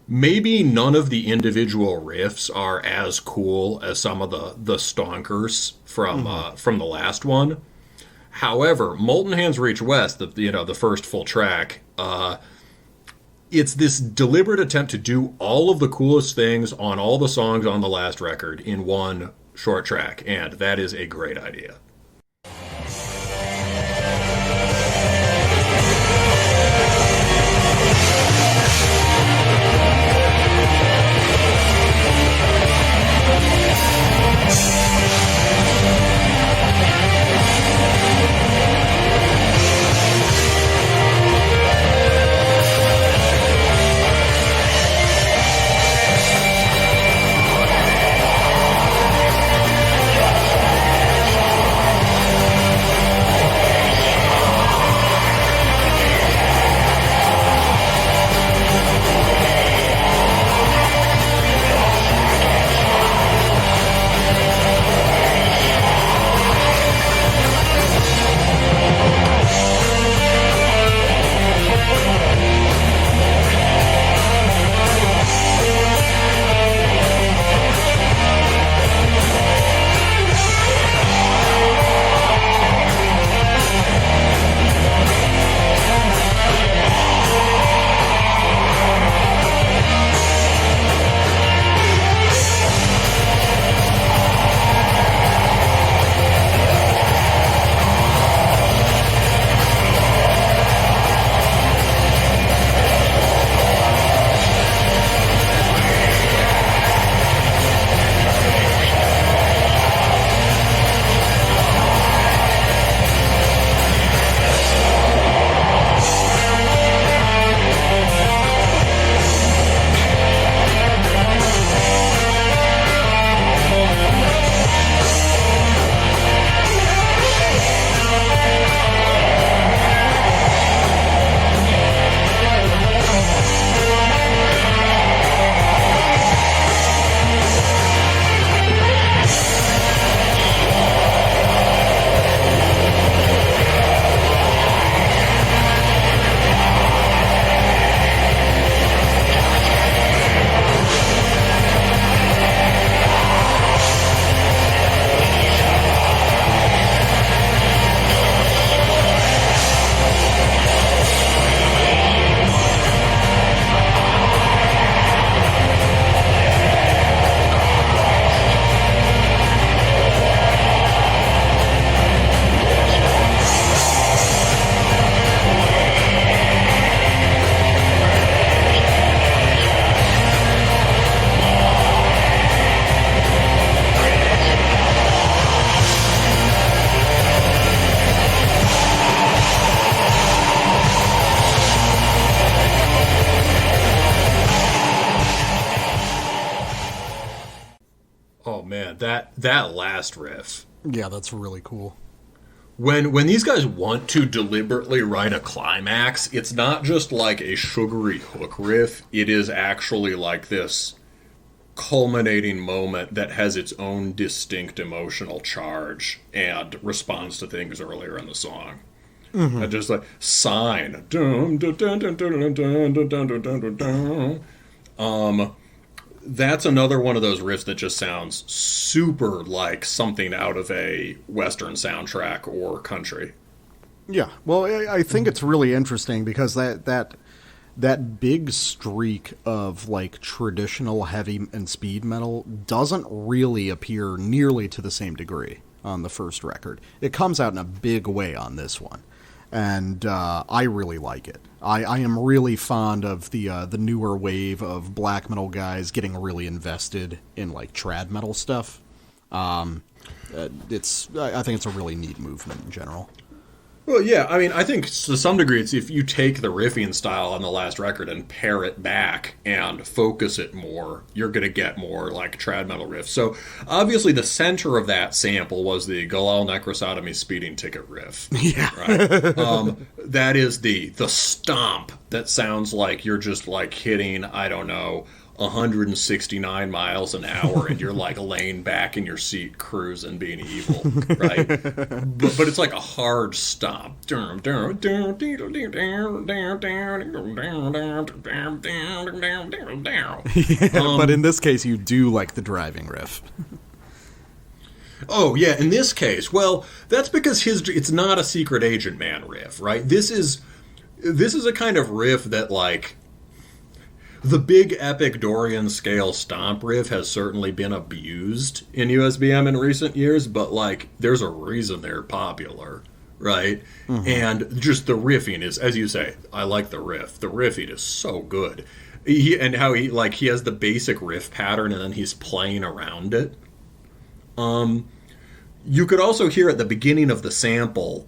maybe none of the individual riffs are as cool as some of the stonkers from the last one. However, Molten Hands Reach West, the first full track, it's this deliberate attempt to do all of the coolest things on all the songs on the last record in one short track, and that is a great idea. That last riff. Yeah, that's really cool. When these guys want to deliberately write a climax, it's not just like a sugary hook riff. It is actually like this culminating moment that has its own distinct emotional charge and responds to things earlier in the song. Mm-hmm. And just like sign. That's another one of those riffs that just sounds super like something out of a Western soundtrack or country. Yeah, well, I think it's really interesting because that big streak of like traditional heavy and speed metal doesn't really appear nearly to the same degree on the first record. It comes out in a big way on this one, and I really like it. I am really fond of the newer wave of black metal guys getting really invested in like trad metal stuff. I think it's a really neat movement in general. Well, yeah, I mean, I think to some degree it's if you take the riffing style on the last record and pare it back and focus it more, you're going to get more like trad metal riffs. So obviously the center of that sample was the Galal Necrosotomy speeding ticket riff. Yeah. Right? That is the stomp that sounds like you're just like hitting, I don't know, 169 miles an hour and you're like laying back in your seat cruising being evil, right? But it's like a hard stomp. But in this case you do like the driving riff. Oh yeah, in this case, well, that's because it's not a secret agent man riff, right? This is a kind of riff that, like, the big epic Dorian scale stomp riff has certainly been abused in USBM in recent years, but, like, there's a reason they're popular, right? Mm-hmm. And just the riffing is, as you say, I like the riff. The riffing is so good. He has the basic riff pattern and then he's playing around it. You could also hear at the beginning of the sample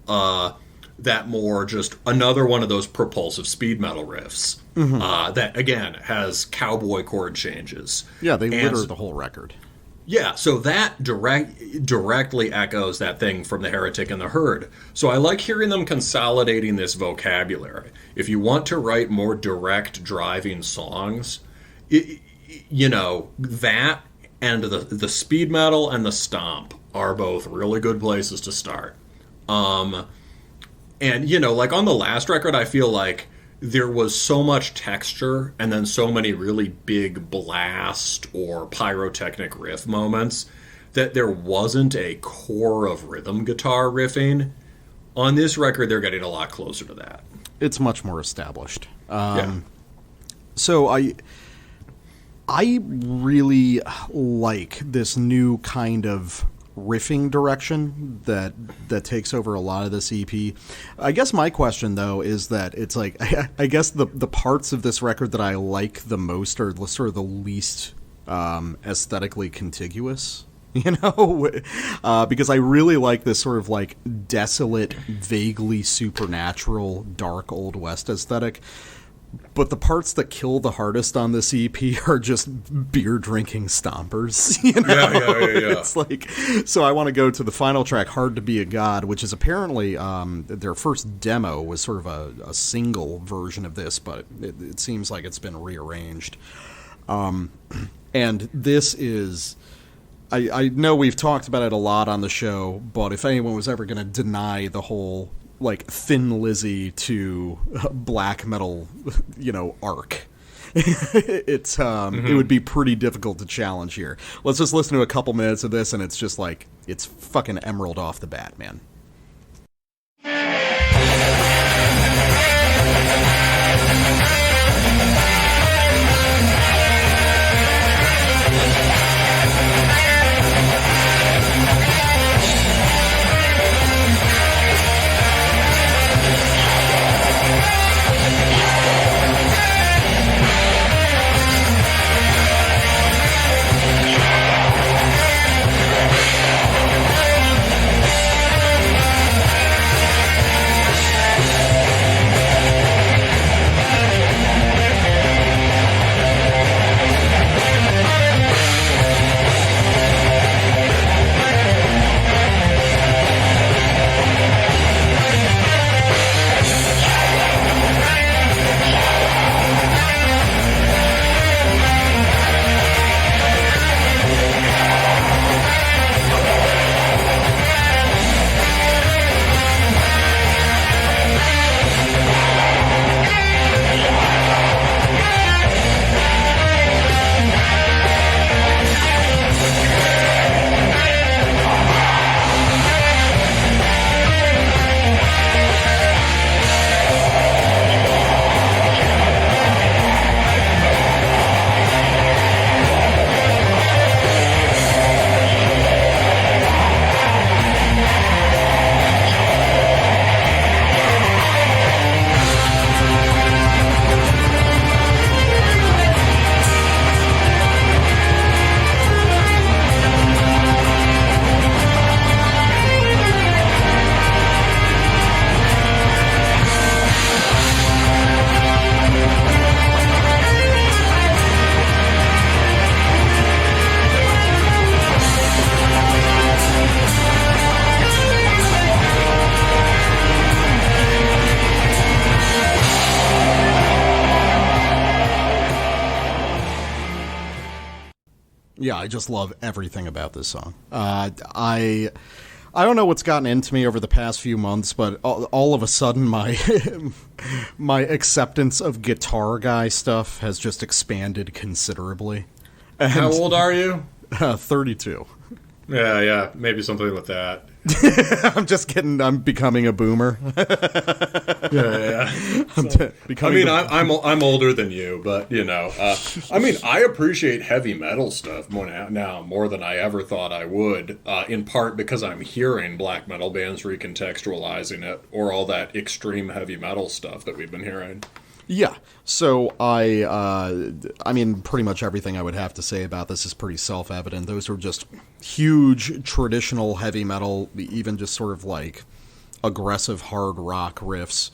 that more just another one of those propulsive speed metal riffs that, again, has cowboy chord changes. Yeah, they litter the whole record. Yeah, so that directly echoes that thing from The Heretic and the Herd. So I like hearing them consolidating this vocabulary. If you want to write more direct driving songs, that and the speed metal and the stomp are both really good places to start. And, like on the last record, I feel like there was so much texture and then so many really big blast or pyrotechnic riff moments that there wasn't a core of rhythm guitar riffing. On this record, they're getting a lot closer to that. It's much more established. So I really like this new kind of riffing direction that takes over a lot of this EP. I guess my question, though, is that it's like, I guess the parts of this record that I like the most are sort of the least aesthetically contiguous, because I really like this sort of like desolate, vaguely supernatural, dark Old West aesthetic. But the parts that kill the hardest on this EP are just beer-drinking stompers, Yeah. It's like, so I want to go to the final track, Hard to Be a God, which is apparently their first demo was sort of a single version of this, but it seems like it's been rearranged. And this is... I know we've talked about it a lot on the show, but if anyone was ever going to deny the whole... like Thin Lizzy to black metal, arc. It would be pretty difficult to challenge here. Let's just listen to a couple minutes of this, and it's just like, it's fucking Emerald off the bat, man. I just love everything about this song. I don't know what's gotten into me over the past few months, but all of a sudden my my acceptance of guitar guy stuff has just expanded considerably. And, how old are you? 32. Yeah, maybe something with that. I'm becoming a boomer. Yeah. I'm older than you, but I appreciate heavy metal stuff more than I ever thought I would. In part because I'm hearing black metal bands recontextualizing it, or all that extreme heavy metal stuff that we've been hearing. Yeah, so pretty much everything I would have to say about this is pretty self-evident. Those were just huge traditional heavy metal, even just sort of like aggressive hard rock riffs,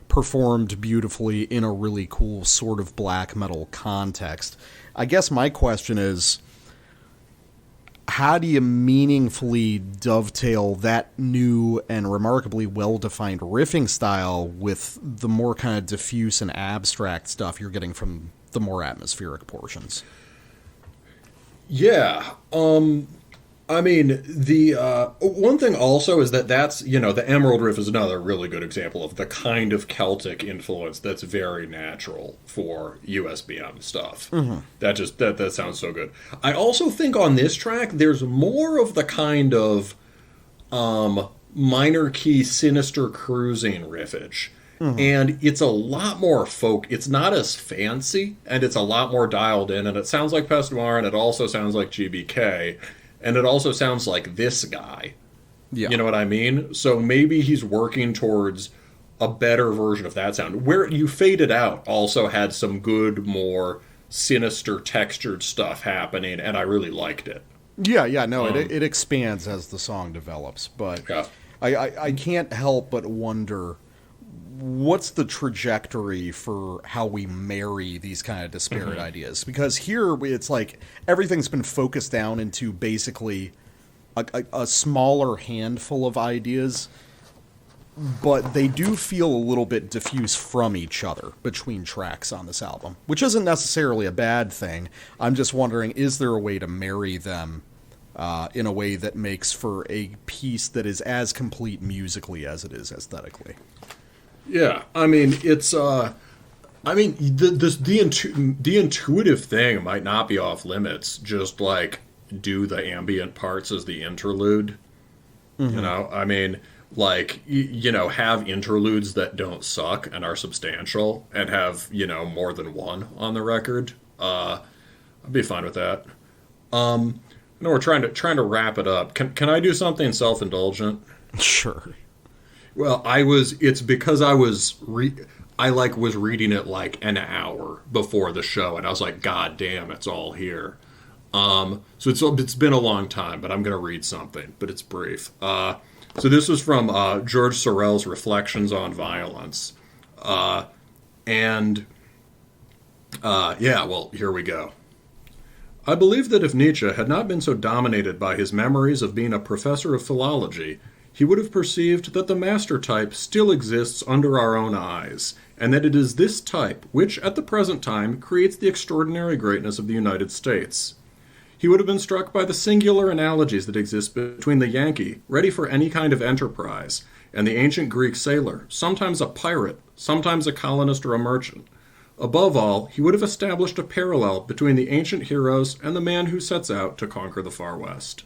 performed beautifully in a really cool sort of black metal context. I guess my question is, how do you meaningfully dovetail that new and remarkably well-defined riffing style with the more kind of diffuse and abstract stuff you're getting from the more atmospheric portions? Yeah. The one thing also is that's, the Emerald Riff is another really good example of the kind of Celtic influence that's very natural for USBM stuff. Mm-hmm. That sounds so good. I also think on this track, there's more of the kind of minor key sinister cruising riffage. Mm-hmm. And it's a lot more folk. It's not as fancy, and it's a lot more dialed in, and it sounds like Peste Noire, and it also sounds like GBK. And it also sounds like this guy. Yeah. You know what I mean? So maybe he's working towards a better version of that sound. Where You Faded Out also had some good, more sinister, textured stuff happening, and I really liked it. It expands as the song develops. But yeah. I can't help but wonder, what's the trajectory for how we marry these kind of disparate ideas? Because here it's like everything's been focused down into basically a smaller handful of ideas, but they do feel a little bit diffuse from each other between tracks on this album, which isn't necessarily a bad thing. I'm just wondering, is there a way to marry them in a way that makes for a piece that is as complete musically as it is aesthetically? Yeah, it's the intuitive thing might not be off limits. Just like do the ambient parts as the interlude. Mm-hmm. Have interludes that don't suck and are substantial, and have more than one on the record. I'd be fine with that. We're trying to wrap it up. Can I do something self-indulgent? Sure. Well, it's because I was reading it like an hour before the show, and I was like, God damn, it's all here. So it's been a long time, but I'm going to read something, but it's brief. So this was from George Sorel's Reflections on Violence. Here we go. I believe that if Nietzsche had not been so dominated by his memories of being a professor of philology, he would have perceived that the master type still exists under our own eyes, and that it is this type which, at the present time, creates the extraordinary greatness of the United States. He would have been struck by the singular analogies that exist between the Yankee, ready for any kind of enterprise, and the ancient Greek sailor, sometimes a pirate, sometimes a colonist or a merchant. Above all, he would have established a parallel between the ancient heroes and the man who sets out to conquer the far west.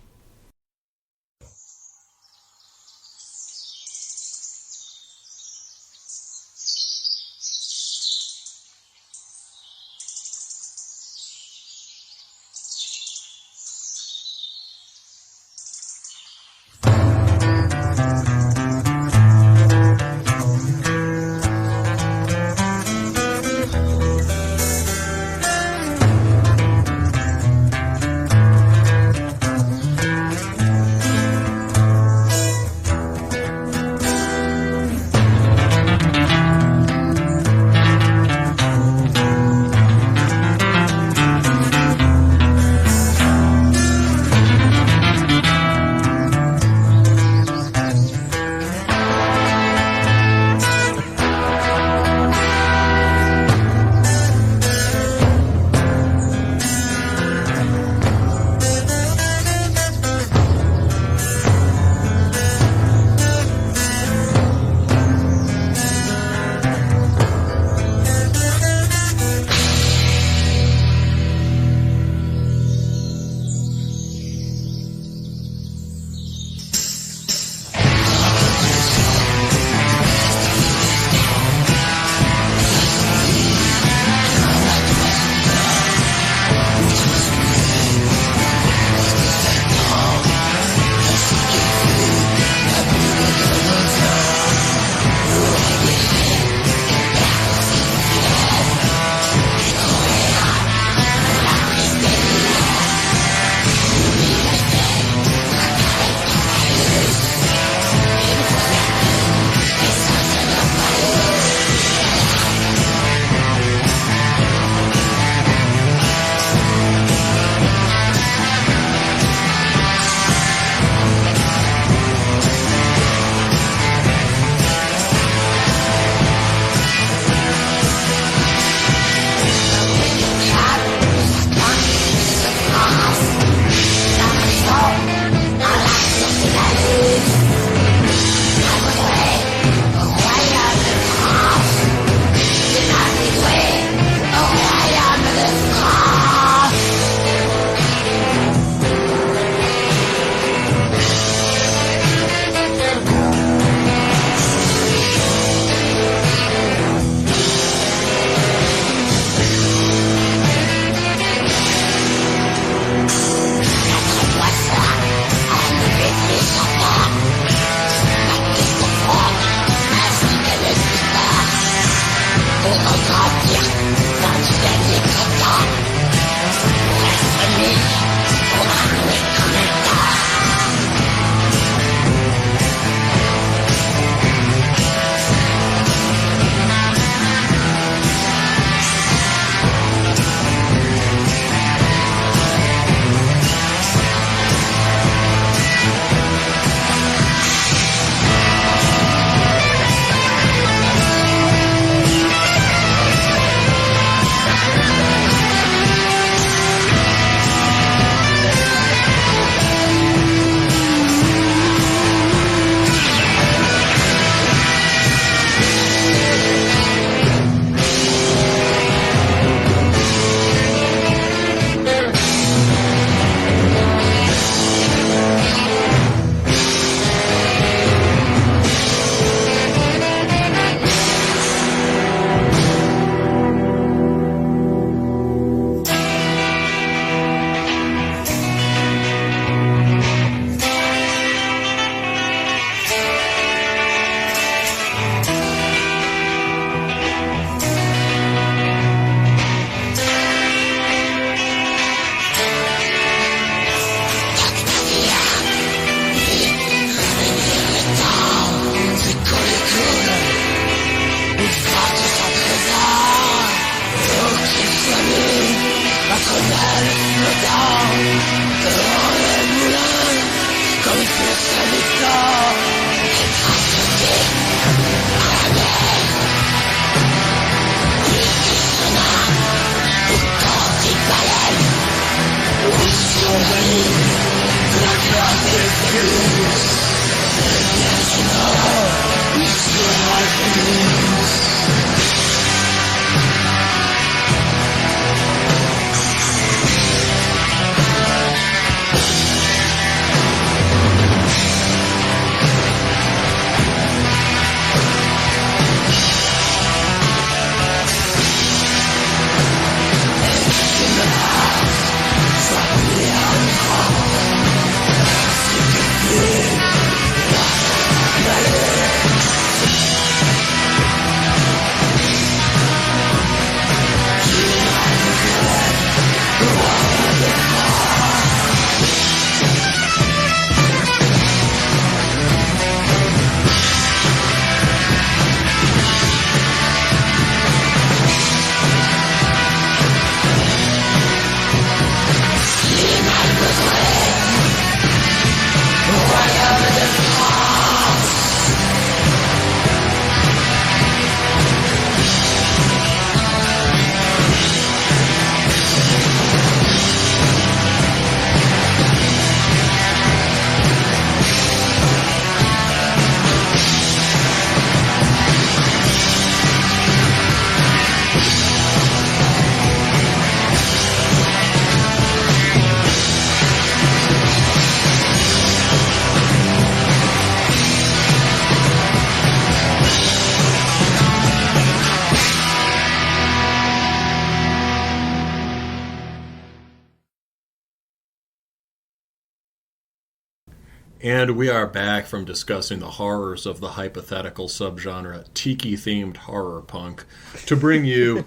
And we are back from discussing the horrors of the hypothetical subgenre tiki-themed horror punk to bring you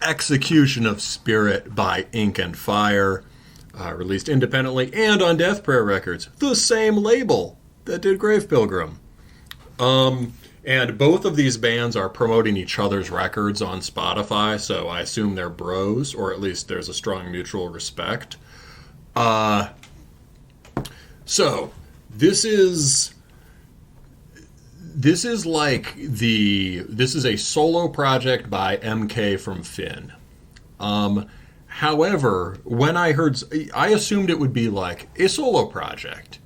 Execution of Spirit by Ink and Fire, released independently and on Death Prayer Records, the same label that did Grave Pilgrim. And both of these bands are promoting each other's records on Spotify, so I assume they're bros, or at least there's a strong mutual respect. So this is a solo project by MK from Finn. However, when I assumed it would be like a solo project,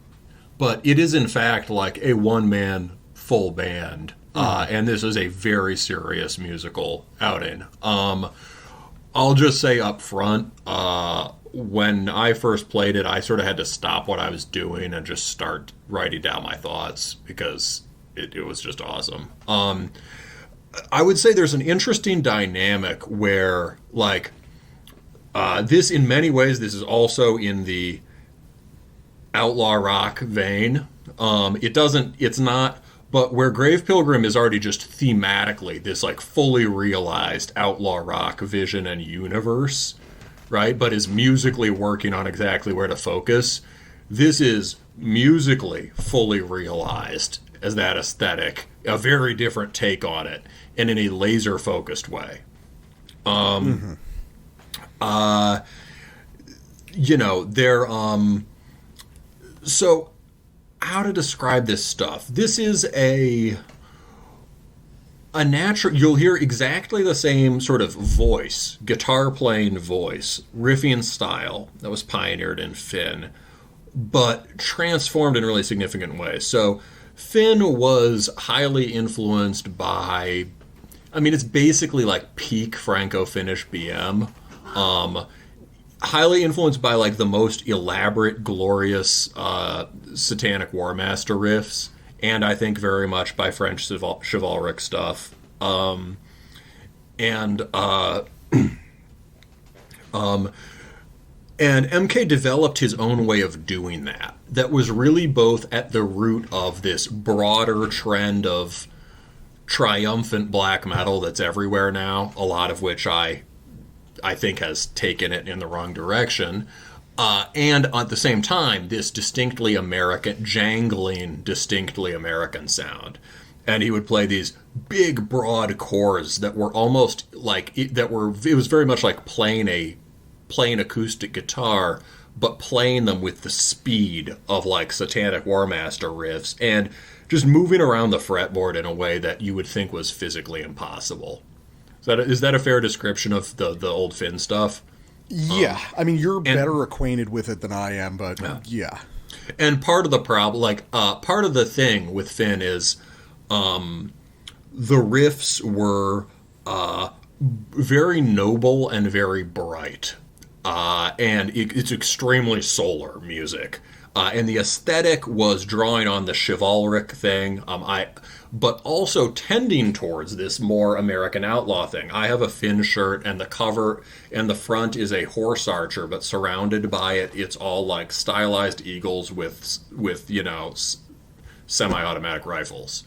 but it is in fact like a one-man full band, and this is a very serious musical outing. I'll just say up front, when I first played it, I sort of had to stop what I was doing and just start writing down my thoughts because it was just awesome. I would say there's an interesting dynamic where, like, this in many ways, this is also in the Outlaw Rock vein. It's not, but where Grave Pilgrim is already just thematically this, like, fully realized Outlaw Rock vision and universe, right, but is musically working on exactly where to focus. This is musically fully realized as that aesthetic, a very different take on it, and in a laser-focused way. So how to describe this stuff? This is a natural, you'll hear exactly the same sort of voice, guitar playing voice, riffing style that was pioneered in Finn, but transformed in really significant ways. So Finn was highly influenced by, it's basically like peak Franco-Finnish BM, highly influenced by like the most elaborate, glorious Satanic War Master riffs, and I think very much by French chivalric stuff. And MK developed his own way of doing that was really both at the root of this broader trend of triumphant black metal that's everywhere now, a lot of which I think has taken it in the wrong direction. And at the same time, this distinctly American, jangling, distinctly American sound. And he would play these big, broad chords that were almost like, it was very much like playing acoustic guitar, but playing them with the speed of like Satanic War Master riffs, and just moving around the fretboard in a way that you would think was physically impossible. Is that a fair description of the old Finn stuff? Yeah, I mean, you're better acquainted with it than I am, but yeah. And part of the problem, part of the thing with Finn is the riffs were very noble and very bright. And it's extremely solar music. And the aesthetic was drawing on the chivalric thing, but also tending towards this more American outlaw thing. I have a Finn shirt, and the cover and the front is a horse archer, but surrounded by it, it's all like stylized eagles with semi-automatic rifles.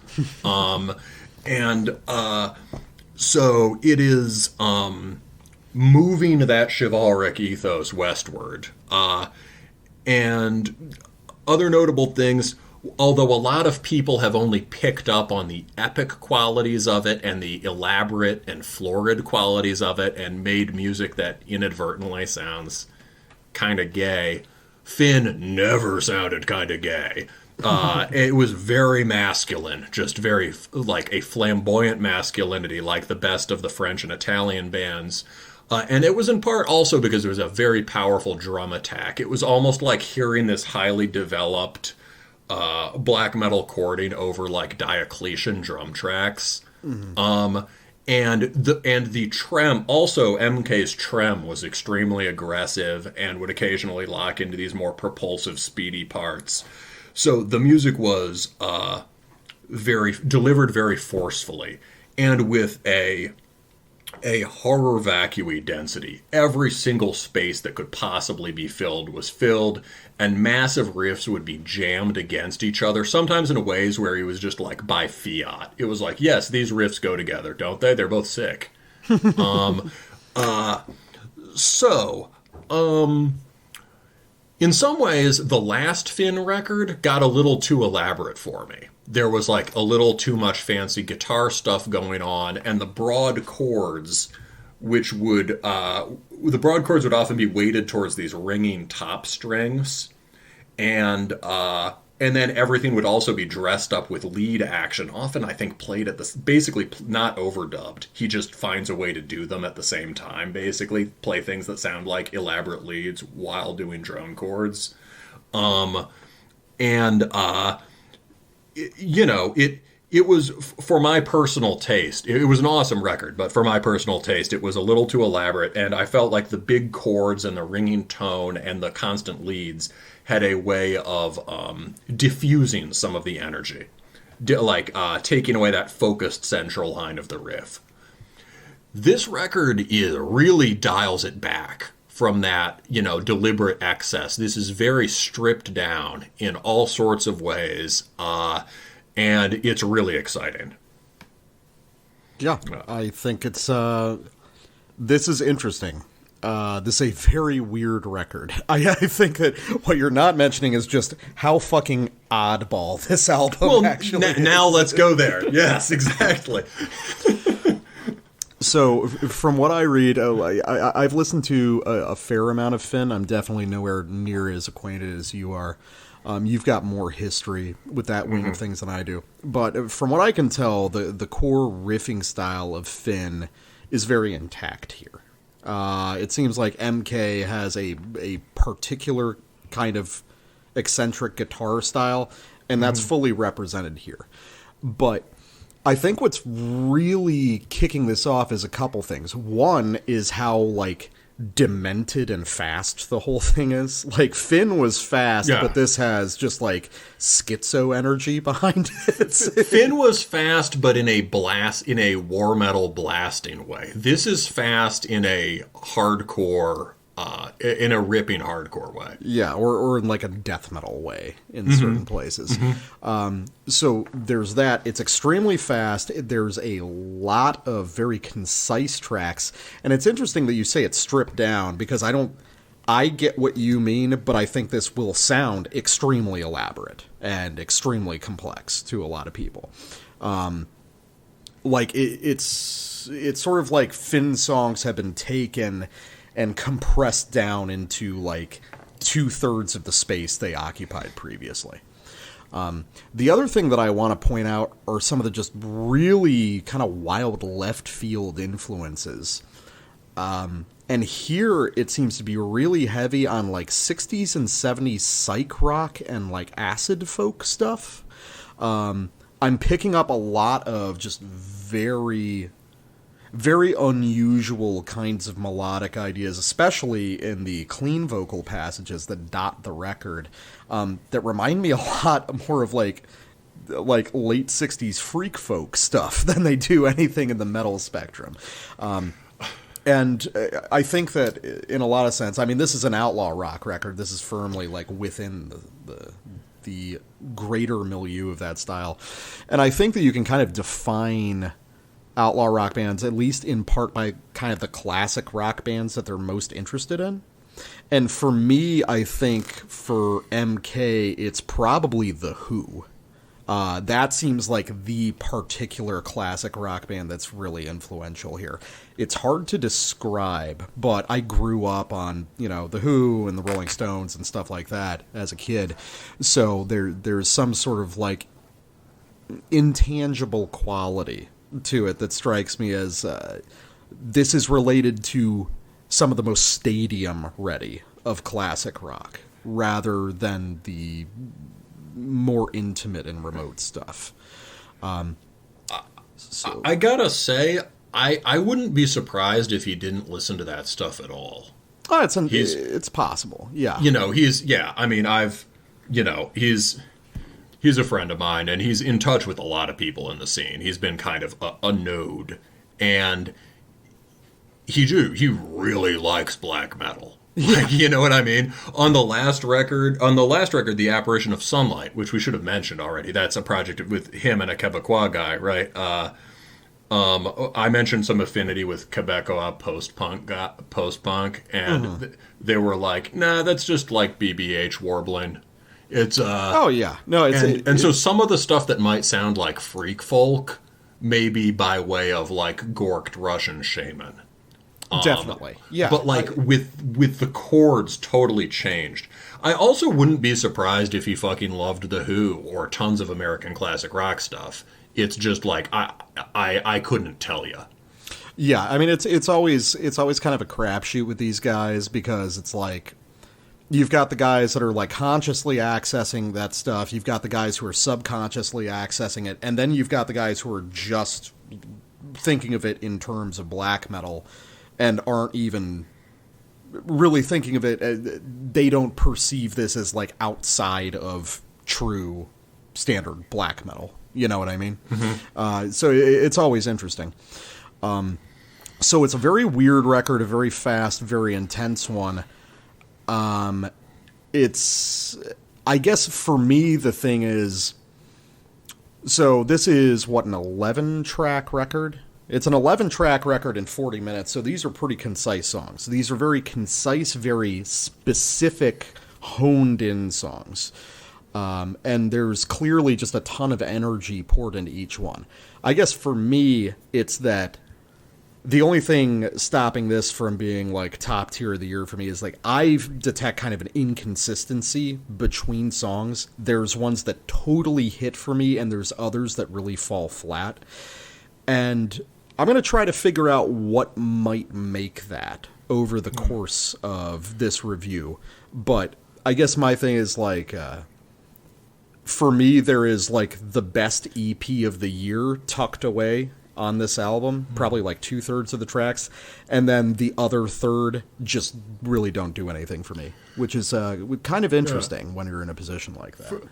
So it is moving that chivalric ethos westward. And other notable things, although a lot of people have only picked up on the epic qualities of it and the elaborate and florid qualities of it and made music that inadvertently sounds kind of gay, Finn never sounded kind of gay. It was very masculine, just very like a flamboyant masculinity, like the best of the French and Italian bands. And it was in part also because there was a very powerful drum attack. It was almost like hearing this highly developed black metal chording over like Diocletian drum tracks. Mm-hmm. And the trem, also MK's trem was extremely aggressive and would occasionally lock into these more propulsive, speedy parts. So the music was delivered very forcefully and with a horror vacuum density. Every single space that could possibly be filled was filled, and massive riffs would be jammed against each other, sometimes in ways where he was just like by fiat. It was like, yes, these riffs go together, don't they? They're both sick. In some ways, the last Finn record got a little too elaborate for me. There was like a little too much fancy guitar stuff going on, and the broad chords, which would often be weighted towards these ringing top strings, and then everything would also be dressed up with lead action. Often, I think, played at this, basically not overdubbed. He just finds a way to do them at the same time. Basically, play things that sound like elaborate leads while doing drone chords, It was, for my personal taste, it was an awesome record, but for my personal taste, it was a little too elaborate, and I felt like the big chords and the ringing tone and the constant leads had a way of diffusing some of the energy, taking away that focused central line of the riff. This record really dials it back from that, deliberate excess. This is very stripped down in all sorts of ways, and it's really exciting. Yeah, I think it's, this is interesting. This is a very weird record. I think that what you're not mentioning is just how fucking oddball this album actually is. Now let's go there. Yes, exactly. So, from what I read, I've listened to a fair amount of Finn. I'm definitely nowhere near as acquainted as you are. You've got more history with that wing of things than I do. But from what I can tell, the core riffing style of Finn is very intact here. It seems like MK has a particular kind of eccentric guitar style, and that's fully represented here. But I think what's really kicking this off is a couple things. One is how, demented and fast the whole thing is. Finn was fast, but this has just, schizo energy behind it. Finn was fast, but in a war metal blasting way. This is fast in a hardcore, in a ripping hardcore way. Yeah, or in a death metal way in certain places. So there's that. It's extremely fast. There's a lot of very concise tracks. And it's interesting that you say it's stripped down, because I get what you mean, but I think this will sound extremely elaborate and extremely complex to a lot of people. It's sort of like Finn songs have been taken and compressed down into 2/3 of the space they occupied previously. The other thing that I want to point out are some of the just really kind of wild left field influences. And And here it seems to be really heavy on like 60s and 70s psych rock and like acid folk stuff. I'm picking up a lot of just very, very unusual kinds of melodic ideas, especially in the clean vocal passages that dot the record, that remind me a lot more of like late 60s freak folk stuff than they do anything in the metal spectrum. And I think that in a lot of sense, I mean, this is an Outlaw Rock record. This is firmly like within the greater milieu of that style. And I think that you can kind of define Outlaw Rock bands, at least in part, by kind of the classic rock bands that they're most interested in. And for me, I think for MK, it's probably The Who. That seems like the particular classic rock band that's really influential here. It's hard to describe, but I grew up on, The Who and the Rolling Stones and stuff like that as a kid. So there's some sort of like intangible quality to it that strikes me as this is related to some of the most stadium ready of classic rock rather than the more intimate and remote stuff. So I gotta say, I wouldn't be surprised if he didn't listen to that stuff at all. Oh, it's possible. Yeah. He's a friend of mine, and he's in touch with a lot of people in the scene. He's been kind of a node, and he really likes black metal. Yeah. Like, you know what I mean? On the last record, The Apparition of Sunlight, which we should have mentioned already, that's a project with him and a Quebecois guy, right? I mentioned some affinity with Quebecois post-punk, and they were like, nah, that's just like BBH warbling. It's oh yeah, no, it's so some of the stuff that might sound like freak folk may be by way of like gorked Russian shaman. Definitely, yeah. But like with the chords totally changed. I also wouldn't be surprised if he fucking loved The Who or tons of American classic rock stuff. It's just like I couldn't tell you. Yeah, I mean it's always kind of a crapshoot with these guys, because it's like you've got the guys that are like consciously accessing that stuff, you've got the guys who are subconsciously accessing it, and then you've got the guys who are just thinking of it in terms of black metal and aren't even really thinking of it. They don't perceive this as like outside of true standard black metal. You know what I mean? Mm-hmm. So it's always interesting. So it's a very weird record, a very fast, very intense one. It's, I guess for me, the thing is, so this is what, an 11-track record? It's an 11-track record in 40 minutes, so these are pretty concise songs. These are very concise, very specific, honed-in songs. And there's clearly just a ton of energy poured into each one. I guess for me, it's that the only thing stopping this from being like top tier of the year for me is like I detect kind of an inconsistency between songs. There's ones that totally hit for me, and there's others that really fall flat. And I'm going to try to figure out what might make that over the course of this review. But I guess my thing is like, for me, there is like the best EP of the year tucked away on this album, probably like 2/3 of the tracks, and then the other third just really don't do anything for me, which is kind of interesting when you're in a position like that.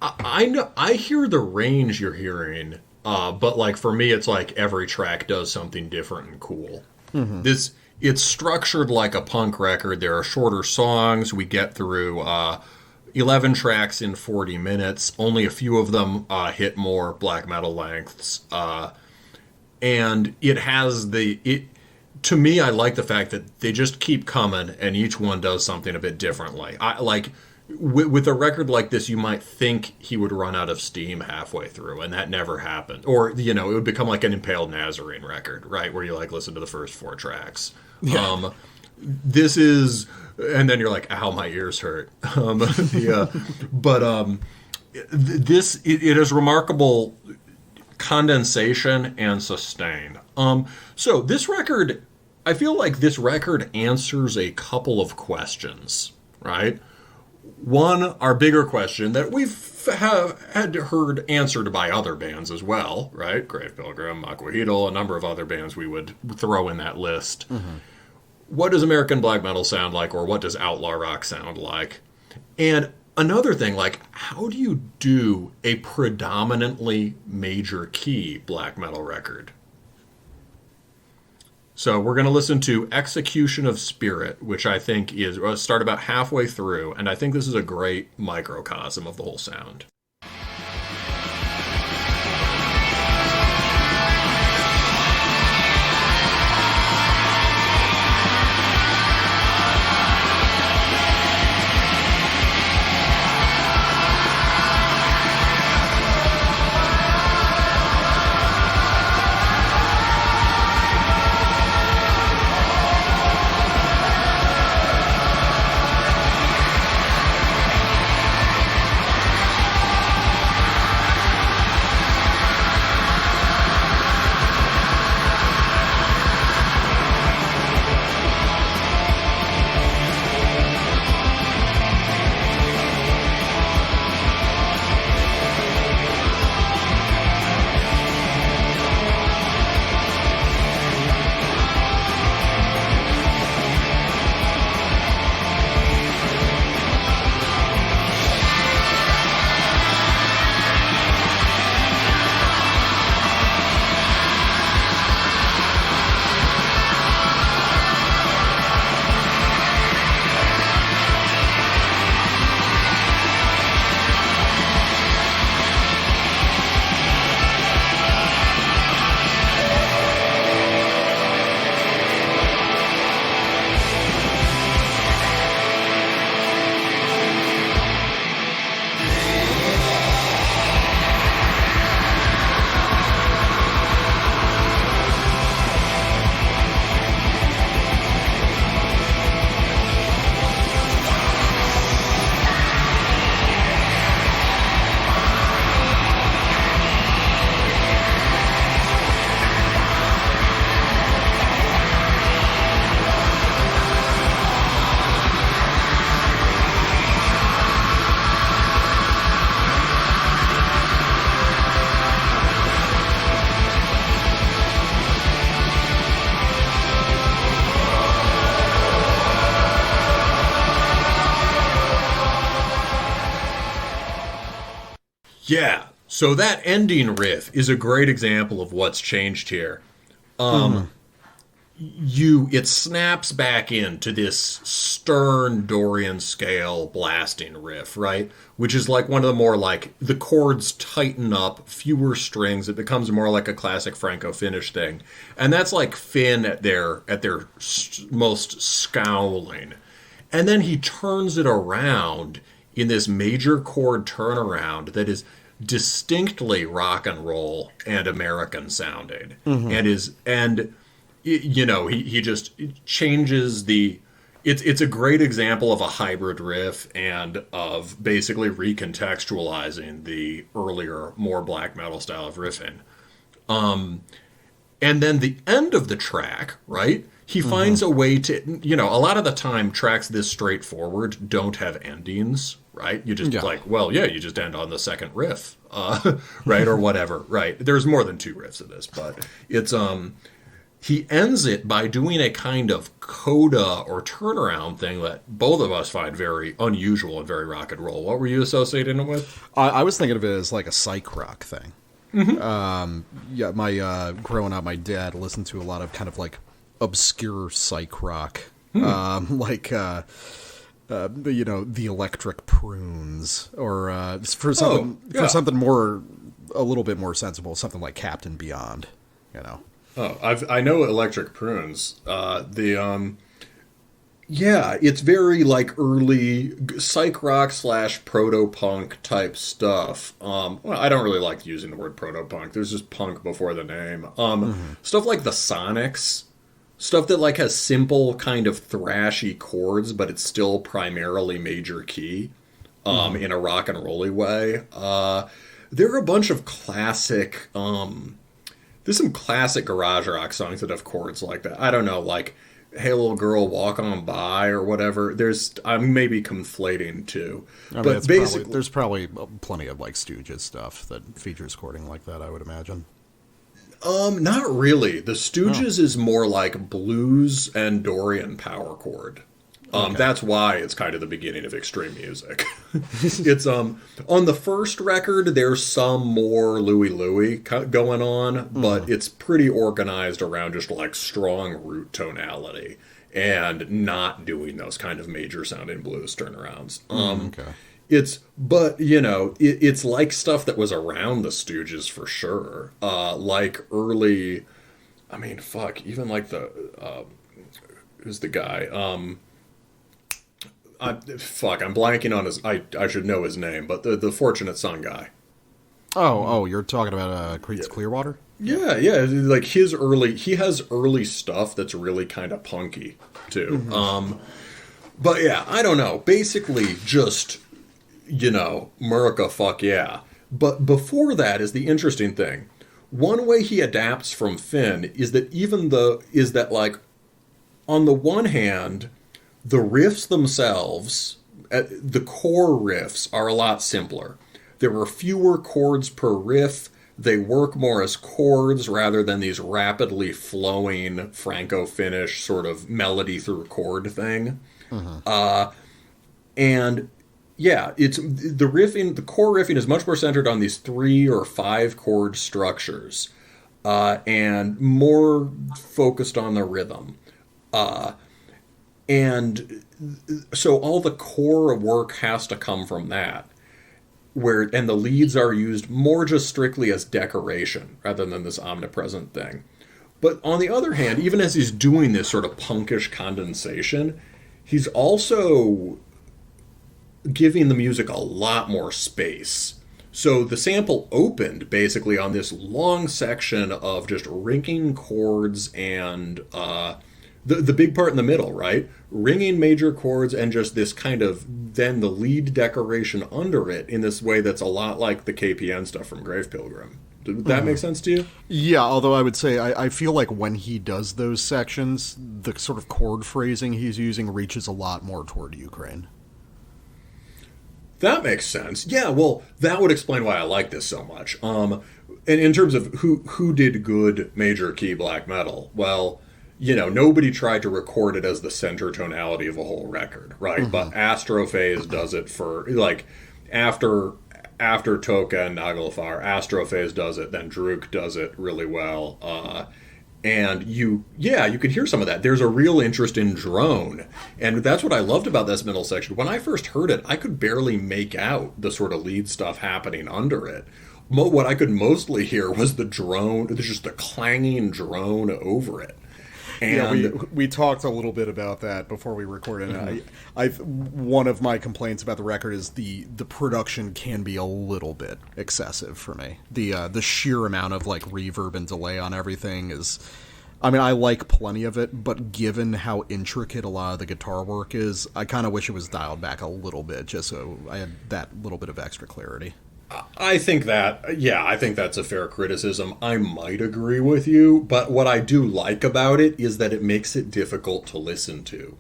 I know, I hear the range you're hearing, but like for me, it's like every track does something different and cool. Mm-hmm. It's structured like a punk record. There are shorter songs. We get through 11 tracks in 40 minutes. Only a few of them hit more black metal lengths. And it has to me, I like the fact that they just keep coming and each one does something a bit differently. With a record like this, you might think he would run out of steam halfway through, and that never happened. Or, it would become like an Impaled Nazarene record, right? Where you like listen to the first 4 tracks. Yeah. This is, and then you're like, ow, my ears hurt. This is remarkable condensation and sustain. So this record, I feel like this record answers a couple of questions, right? One, our bigger question that had heard answered by other bands as well, right? Grave Pilgrim, Aquahedal, a number of other bands we would throw in that list. Mm-hmm. What does American black metal sound like, or what does outlaw rock sound like? And another thing, like, how do you do a predominantly major key black metal record? So we're going to listen to Execution of Spirit, which I think start about halfway through, and I think this is a great microcosm of the whole sound. Yeah, so that ending riff is a great example of what's changed here. It snaps back into this stern Dorian scale blasting riff, right? Which is like one of the more like the chords tighten up, fewer strings. It becomes more like a classic Franco Finnish thing, and that's like Finn at their most scowling. And then he turns it around in this major chord turnaround that is distinctly rock and roll and American sounding, he just changes the. It's a great example of a hybrid riff and of basically recontextualizing the earlier, more black metal style of riffing. And then the end of the track, right? He finds a way to, a lot of the time tracks this straightforward don't have endings, right? You just you just end on the second riff, right? Or whatever, right? There's more than two riffs of this, but it's, he ends it by doing a kind of coda or turnaround thing that both of us find very unusual and very rock and roll. What were you associating it with? I was thinking of it as like a psych rock thing. Growing up, my dad listened to a lot of kind of like obscure psych rock, the Electric Prunes, or for something more, a little bit more sensible, something like Captain Beyond, Oh, I know Electric Prunes. It's very like early psych rock / proto-punk type stuff. I don't really like using the word proto-punk. There's just punk before the name. Stuff like the Sonics, stuff that like has simple kind of thrashy chords, but it's still primarily major key, in a rock and rolly way. There are a bunch of classic, There's some classic garage rock songs that have chords like that. I don't know, like "Hey Little Girl, Walk On By" or whatever. I'm maybe conflating two, but basically, there's probably plenty of like Stooges stuff that features chording like that, I would imagine. Not really. The Stooges is more like blues and Dorian power chord. That's why it's kind of the beginning of extreme music. It's on the first record, there's some more Louie Louie going on, but it's pretty organized around just like strong root tonality and not doing those kind of major sounding blues turnarounds. It's like stuff that was around the Stooges for sure. Like early, I mean, even like who's the guy? I'm blanking on his. I should know his name, but the Fortunate Son guy. Oh, you're talking about Creed's Clearwater? Yeah, like he has early stuff that's really kind of punky too. But yeah, I don't know. Basically, just Murica, fuck yeah. But before that is the interesting thing. One way he adapts from Finn is that like on the one hand, the riffs themselves, the core riffs, are a lot simpler. There are fewer chords per riff. They work more as chords rather than these rapidly flowing Franco-Finnish sort of melody through chord thing. And yeah, it's the riffing. The core riffing is much more centered on these 3 or 5 chord structures, and more focused on the rhythm. And so all the core work has to come from that, and the leads are used more just strictly as decoration rather than this omnipresent thing. But on the other hand, even as he's doing this sort of punkish condensation, he's also giving the music a lot more space. So the sample opened basically on this long section of just ringing chords and the big part in the middle, right? Ringing major chords and just this kind of then the lead decoration under it in this way that's a lot like the KPN stuff from Grave Pilgrim. Did that make sense to you? Yeah, although I would say I feel like when he does those sections, the sort of chord phrasing he's using reaches a lot more toward Ukraine. That makes sense. Yeah, well, that would explain why I like this so much. And in terms of who did good major key black metal, well, nobody tried to record it as the center tonality of a whole record, right? But Astrophase does it for, like, after Toka and Naglfar, Astrophase does it, then Druk does it really well. And you could hear some of that. There's a real interest in drone. And that's what I loved about this middle section. When I first heard it, I could barely make out the sort of lead stuff happening under it. What I could mostly hear was the drone, just the clanging drone over it. And yeah, we talked a little bit about that before we recorded. One of my complaints about the record is the production can be a little bit excessive for me. The sheer amount of like reverb and delay on everything is, I mean, I like plenty of it, but given how intricate a lot of the guitar work is, I kind of wish it was dialed back a little bit just so I had that little bit of extra clarity. I think that's a fair criticism. I might agree with you, but what I do like about it is that it makes it difficult to listen to.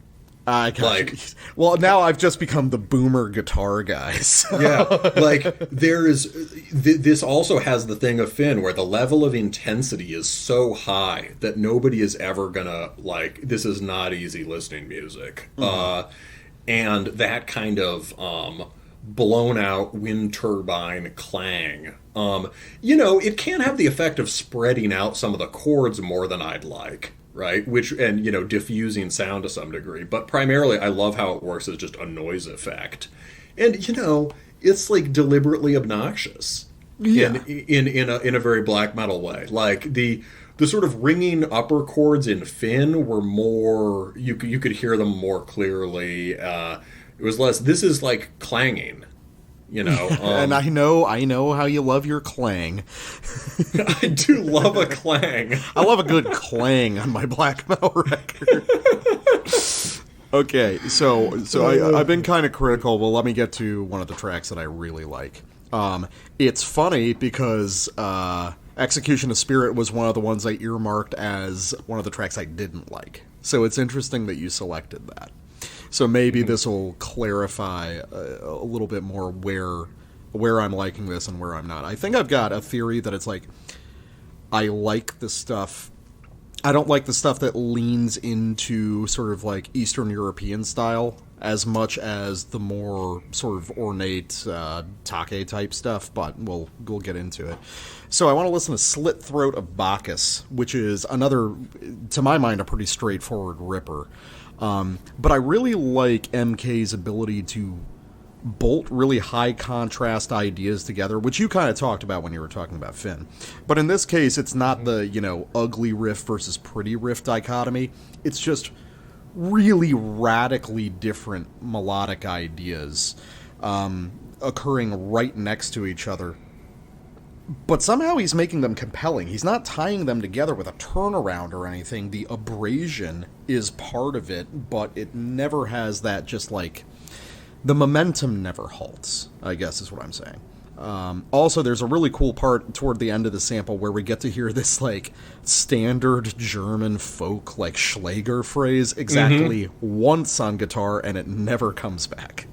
Well, now I've just become the boomer guitar guy. So. Yeah, like this also has the thing of Finn where the level of intensity is so high that nobody is ever gonna this is not easy listening music. And that kind of blown out wind turbine clang. It can have the effect of spreading out some of the chords more than I'd like, right? And diffusing sound to some degree. But primarily, I love how it works as just a noise effect. And, it's like deliberately obnoxious. Yeah. In a very black metal way. Like the sort of ringing upper chords in Finn were more, you could hear them more clearly. It was less. This is like clanging, and I know how you love your clang. I do love a clang. I love a good clang on my black metal record. Okay, so I've been kind of critical. Well, let me get to one of the tracks that I really like. It's funny because Execution of Spirit was one of the ones I earmarked as one of the tracks I didn't like. So it's interesting that you selected that. So maybe this will clarify a little bit more where I'm liking this and where I'm not. I think I've got a theory that it's like, I like the stuff... I don't like the stuff that leans into sort of like Eastern European style as much as the more sort of ornate take type stuff, but we'll get into it. So I want to listen to Slit Throat of Bacchus, which is another, to my mind, a pretty straightforward ripper. But I really like MK's ability to bolt really high contrast ideas together, which you kind of talked about when you were talking about Finn. But in this case, it's not the, ugly riff versus pretty riff dichotomy. It's just really radically different melodic ideas occurring right next to each other. But somehow he's making them compelling. He's not tying them together with a turnaround or anything. The abrasion is part of it, but it never has that just like... The momentum never halts, I guess is what I'm saying. Also, there's a really cool part toward the end of the sample where we get to hear this, like, standard German folk, like, Schlager phrase exactly once on guitar, and it never comes back.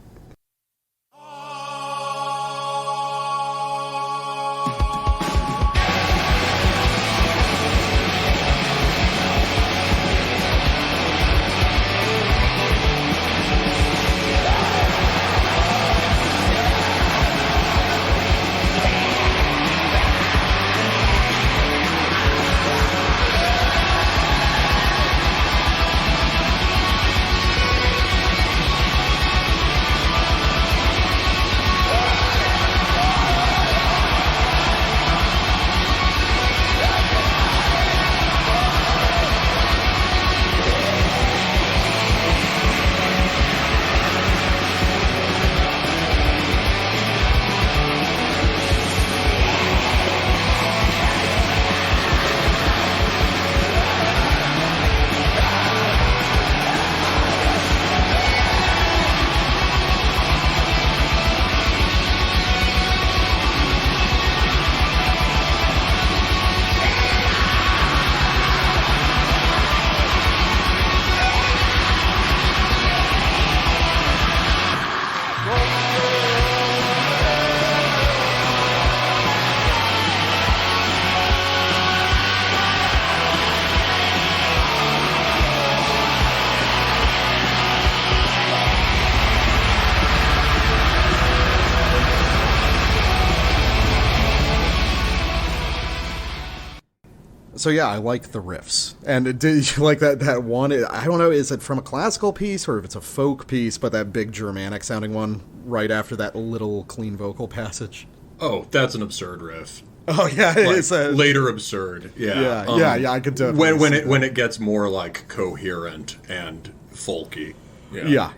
So yeah, I like the riffs. And did you like that one? I don't know, is it from a classical piece or if it's a folk piece, but that big Germanic sounding one right after that little clean vocal passage? Oh, that's an absurd riff. Oh yeah, it's later absurd. Yeah, yeah. I could definitely when it gets more like coherent and folky. Yeah,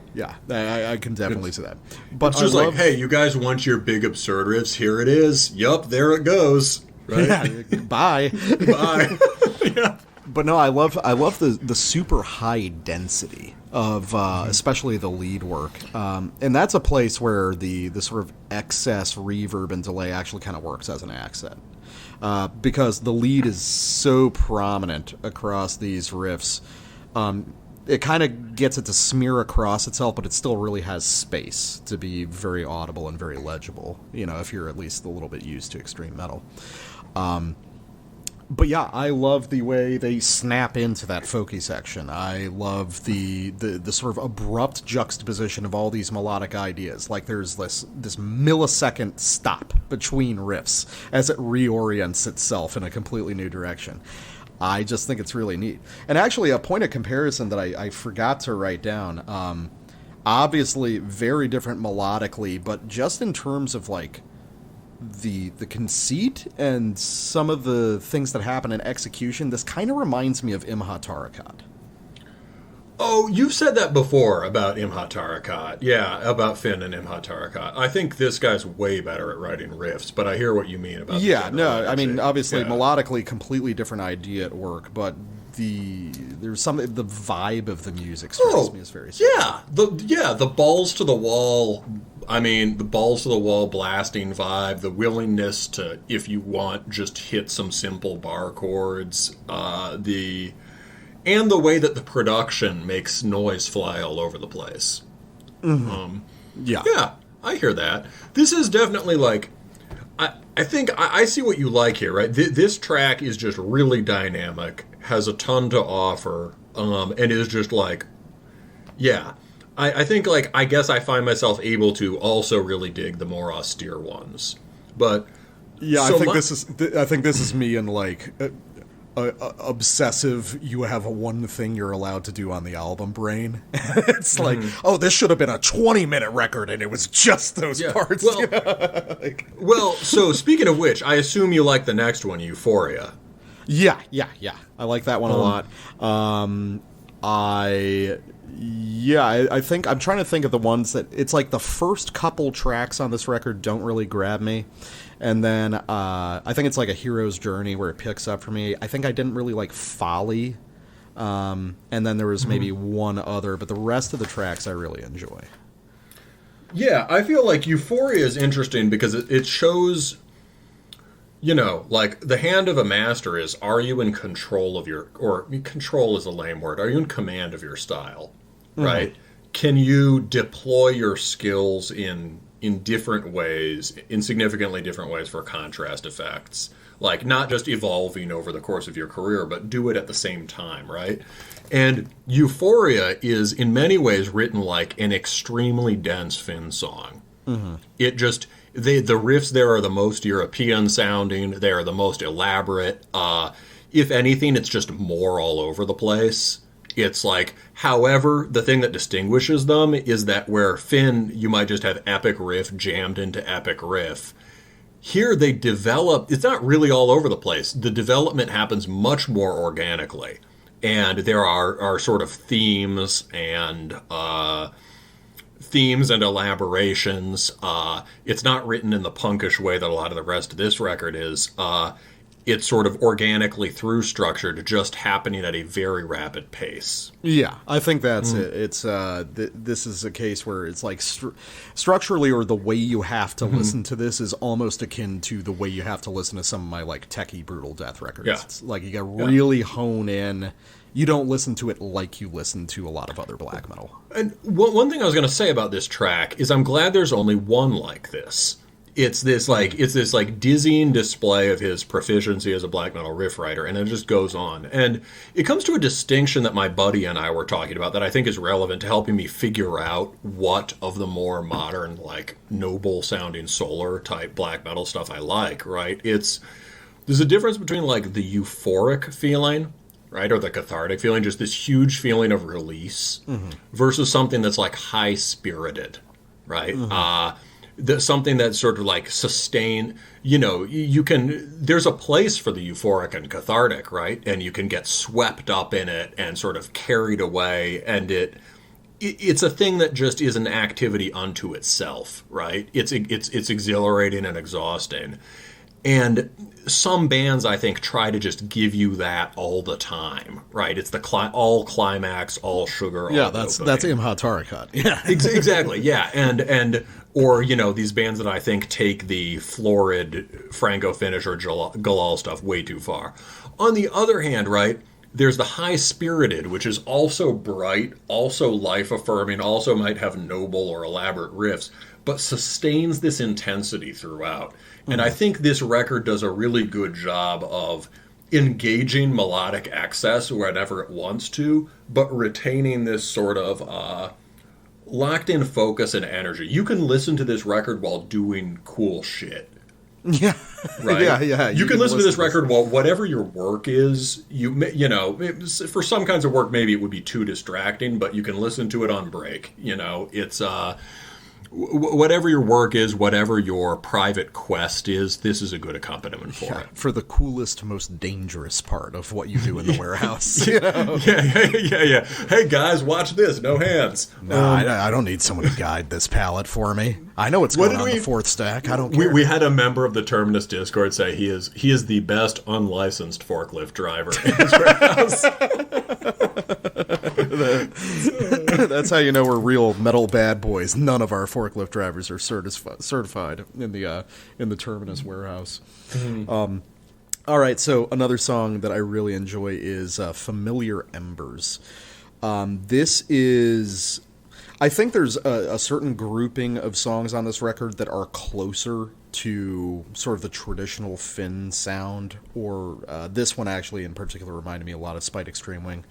I can definitely see that. But it's just like, hey, you guys want your big absurd riffs? Here it is. Yup, there it goes. Right? Yeah, bye. Bye. Yeah. But no, I love the super high density of especially the lead work, and that's a place where the sort of excess reverb and delay actually kind of works as an accent, because the lead is so prominent across these riffs. It kind of gets it to smear across itself, but it still really has space to be very audible and very legible, if you're at least a little bit used to extreme metal. But yeah, I love the way they snap into that folky section. I love the sort of abrupt juxtaposition of all these melodic ideas. Like there's this millisecond stop between riffs as it reorients itself in a completely new direction. I just think it's really neat. And actually, a point of comparison that I forgot to write down, obviously very different melodically, but just in terms of like the conceit and some of the things that happen in execution, this kind of reminds me of Imha Tarakat. Oh, you've said that before about Imha Tarakat. Yeah, about Finn and Imha Tarakat. I think this guy's way better at writing riffs, but I hear what you mean about obviously melodically completely different idea at work, but the vibe of the music strikes me as very similar. The balls to the wall I mean, the balls to the wall blasting vibe, the willingness to, if you want, just hit some simple bar chords, and the way that the production makes noise fly all over the place. Mm-hmm. Yeah, I hear that. This is definitely like, I think I see what you like here, right? This track is just really dynamic, has a ton to offer, and is just like, yeah. I think, like, I guess I find myself able to also really dig the more austere ones, but yeah, so I think this is me and like obsessive. You have one thing you're allowed to do on the album brain. It's like, oh, this should have been a 20-minute record, and it was just those parts. Well, you know? well, so speaking of which, I assume you like the next one, Euphoria. Yeah. I like that one a lot. I think I'm trying to think of the ones that it's like the first couple tracks on this record don't really grab me, and then I think it's like A Hero's Journey where it picks up for me. I think I didn't really like Folly, and then there was maybe one other, but the rest of the tracks I really enjoy. Yeah, I feel like Euphoria is interesting because it shows, you know, like the hand of a master is, are you in control of your, or control is a lame word, are you in command of your style, right? Can you deploy your skills in different ways, in significantly different ways for contrast effects? Like, not just evolving over the course of your career, but do it at the same time, right? And Euphoria is, in many ways, written like an extremely dense Finn song. It just, the riffs there are the most European sounding, they are the most elaborate. If anything, it's just more all over the place. It's like, however, the thing that distinguishes them is that where Finn, you might just have epic riff jammed into epic riff. Here they develop, it's not really all over the place. The development happens much more organically. And there are sort of themes and elaborations. It's not written in the punkish way that a lot of the rest of this record is. It's sort of organically through structured, just happening at a very rapid pace. Yeah, I think that's it. It's this is a case where it's like structurally, or the way you have to listen to this is almost akin to the way you have to listen to some of my like techie brutal death records. Yeah. It's like you got to really hone in. You don't listen to it like you listen to a lot of other black metal. And one thing I was going to say about this track is I'm glad there's only one like this. It's this like dizzying display of his proficiency as a black metal riff writer, and it just goes on. And it comes to a distinction that my buddy and I were talking about that I think is relevant to helping me figure out what of the more modern, like noble sounding solar type black metal stuff I like, right? There's a difference between like the euphoric feeling, right, or the cathartic feeling, just this huge feeling of release, versus something that's like high spirited, right? Something that's sort of like sustained, you know, there's a place for the euphoric and cathartic, right? And you can get swept up in it and sort of carried away, and it's a thing that just is an activity unto itself, right? It's exhilarating and exhausting. And some bands, I think, try to just give you that all the time, right? It's the all climax, all sugar, all that's Imha Tarakat. Yeah, exactly. Yeah, and or you know, these bands that I think take the florid Franco finish or Galal stuff way too far. On the other hand, right, there's the high spirited, which is also bright, also life affirming, also might have noble or elaborate riffs, but sustains this intensity throughout. And I think this record does a really good job of engaging melodic excess whenever it wants to, but retaining this sort of locked in focus and energy. You can listen to this record while doing cool shit. Yeah. Right? Yeah. You can listen to this record while whatever your work is, you know, for some kinds of work maybe it would be too distracting, but you can listen to it on break. You know, it's whatever your work is, whatever your private quest is, this is a good accompaniment for it. For the coolest, most dangerous part of what you do in the warehouse. You know? Yeah. Hey, guys, watch this. No hands. No, I don't need someone to guide this palette for me. I know what's going on the fourth stack. I don't care. We had a member of the Terminus Discord say he is the best unlicensed forklift driver in his warehouse. That's how you know we're real metal bad boys. None of our forklift drivers are certified in the Terminus warehouse. Mm-hmm. All right, so another song that I really enjoy is Familiar Embers. This is... I think there's a certain grouping of songs on this record that are closer to sort of the traditional Finn sound, or this one actually in particular reminded me a lot of Spite Extreme Wing.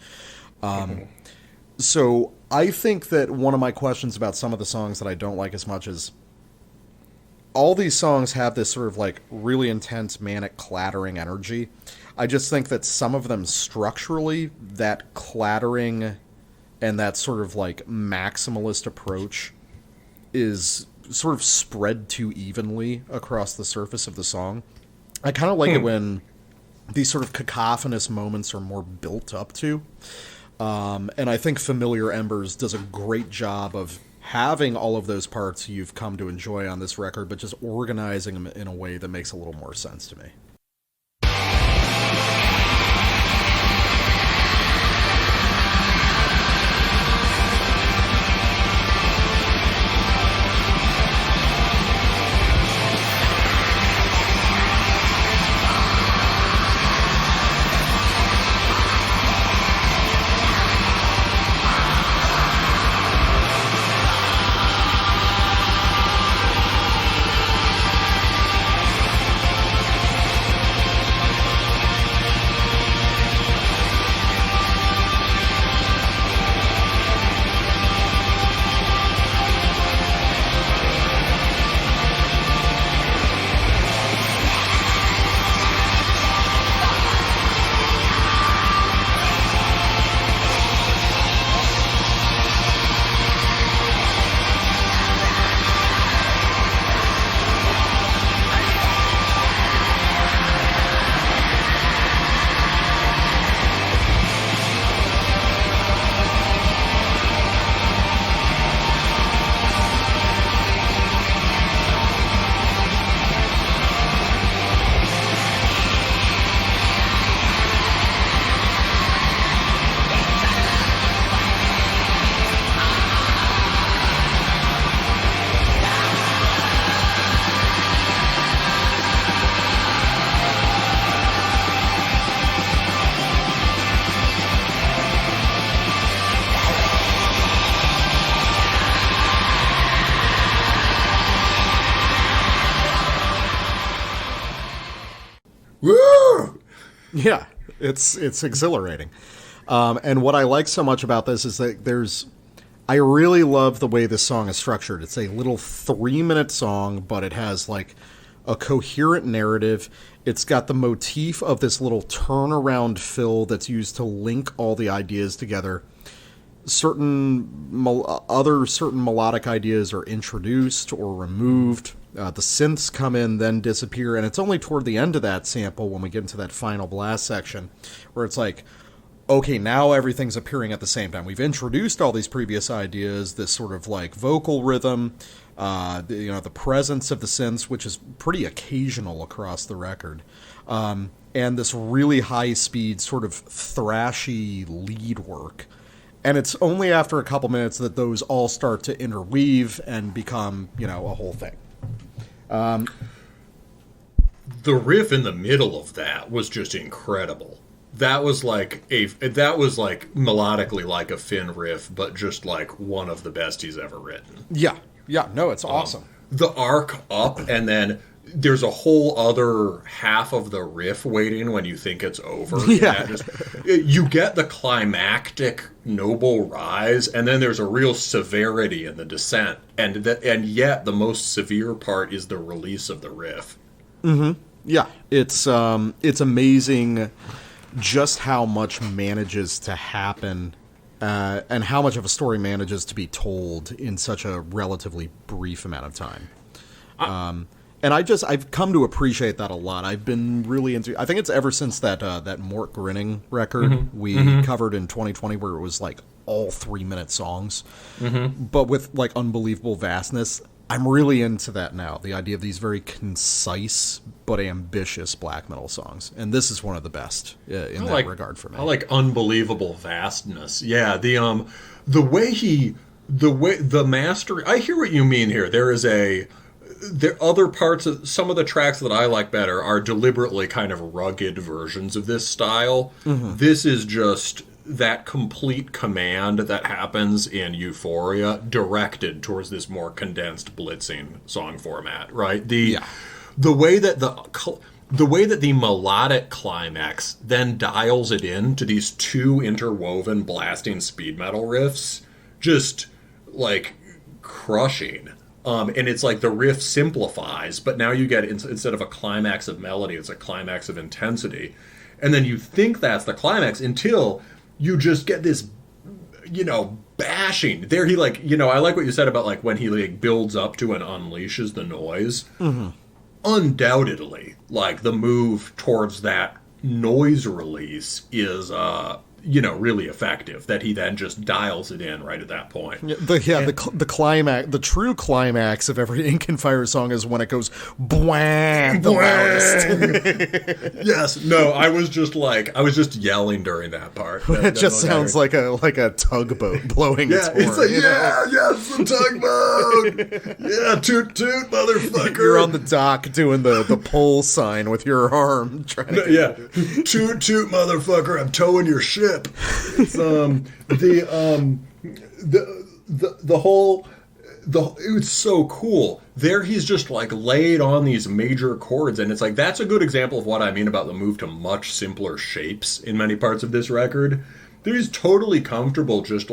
So I think that one of my questions about some of the songs that I don't like as much is all these songs have this sort of like really intense manic clattering energy. I just think that some of them structurally, that clattering and that sort of like maximalist approach is sort of spread too evenly across the surface of the song. I kind of like it when these sort of cacophonous moments are more built up to. And I think Familiar Embers does a great job of having all of those parts you've come to enjoy on this record, but just organizing them in a way that makes a little more sense to me. Yeah, it's exhilarating. And what I like so much about this is that I really love the way this song is structured. It's a little 3-minute song, but it has like a coherent narrative. It's got the motif of this little turnaround fill that's used to link all the ideas together. Certain melodic ideas are introduced or removed. The synths come in, then disappear, and it's only toward the end of that sample when we get into that final blast section where it's like, okay, now everything's appearing at the same time. We've introduced all these previous ideas, this sort of like vocal rhythm, the presence of the synths, which is pretty occasional across the record, and this really high-speed sort of thrashy lead work. And it's only after a couple minutes that those all start to interweave and become, a whole thing. The riff in the middle of that was just incredible. That was melodically like a Finn riff, but just like one of the best he's ever written. Yeah, no, it's awesome. The arc up, and then there's a whole other half of the riff waiting when you think it's over. Yeah. You get the climactic noble rise, and then there's a real severity in the descent. And yet the most severe part is the release of the riff. Mm-hmm. Yeah, it's amazing just how much manages to happen and how much of a story manages to be told in such a relatively brief amount of time. And I've come to appreciate that a lot. I've been really into, I think it's ever since that Mort Grinning record we covered in 2020 where it was like all 3-minute songs, but with like unbelievable vastness. I'm really into that now. The idea of these very concise but ambitious black metal songs, and this is one of the best in that regard for me. I like unbelievable vastness. Yeah, the mastery. I hear what you mean here. There other parts of some of the tracks that I like better are deliberately kind of rugged versions of this style. Mm-hmm. This is just that complete command that happens in Euphoria directed towards this more condensed blitzing song format, right? The way that the melodic climax then dials it in to these two interwoven blasting speed metal riffs, just like crushing. And it's like the riff simplifies, but now you get, instead of a climax of melody, it's a climax of intensity. And then you think that's the climax until you just get this, bashing. There he I like what you said about when he builds up to and unleashes the noise. Mm-hmm. Undoubtedly, the move towards that noise release is, really effective, that he then just dials it in right at that point. The climax, the true climax of every Ink and Fire song is when it goes bwang, the loudest. Yes, no, I was just yelling during that part. It just sounds like a tugboat blowing its horn. It's it's a tugboat. Yeah, toot toot, motherfucker. You're on the dock doing the pole sign with your arm. Toot toot, motherfucker, I'm towing your ship. It's it's so cool. There he's just laid on these major chords, and it's that's a good example of what I mean about the move to much simpler shapes in many parts of this record. He's totally comfortable just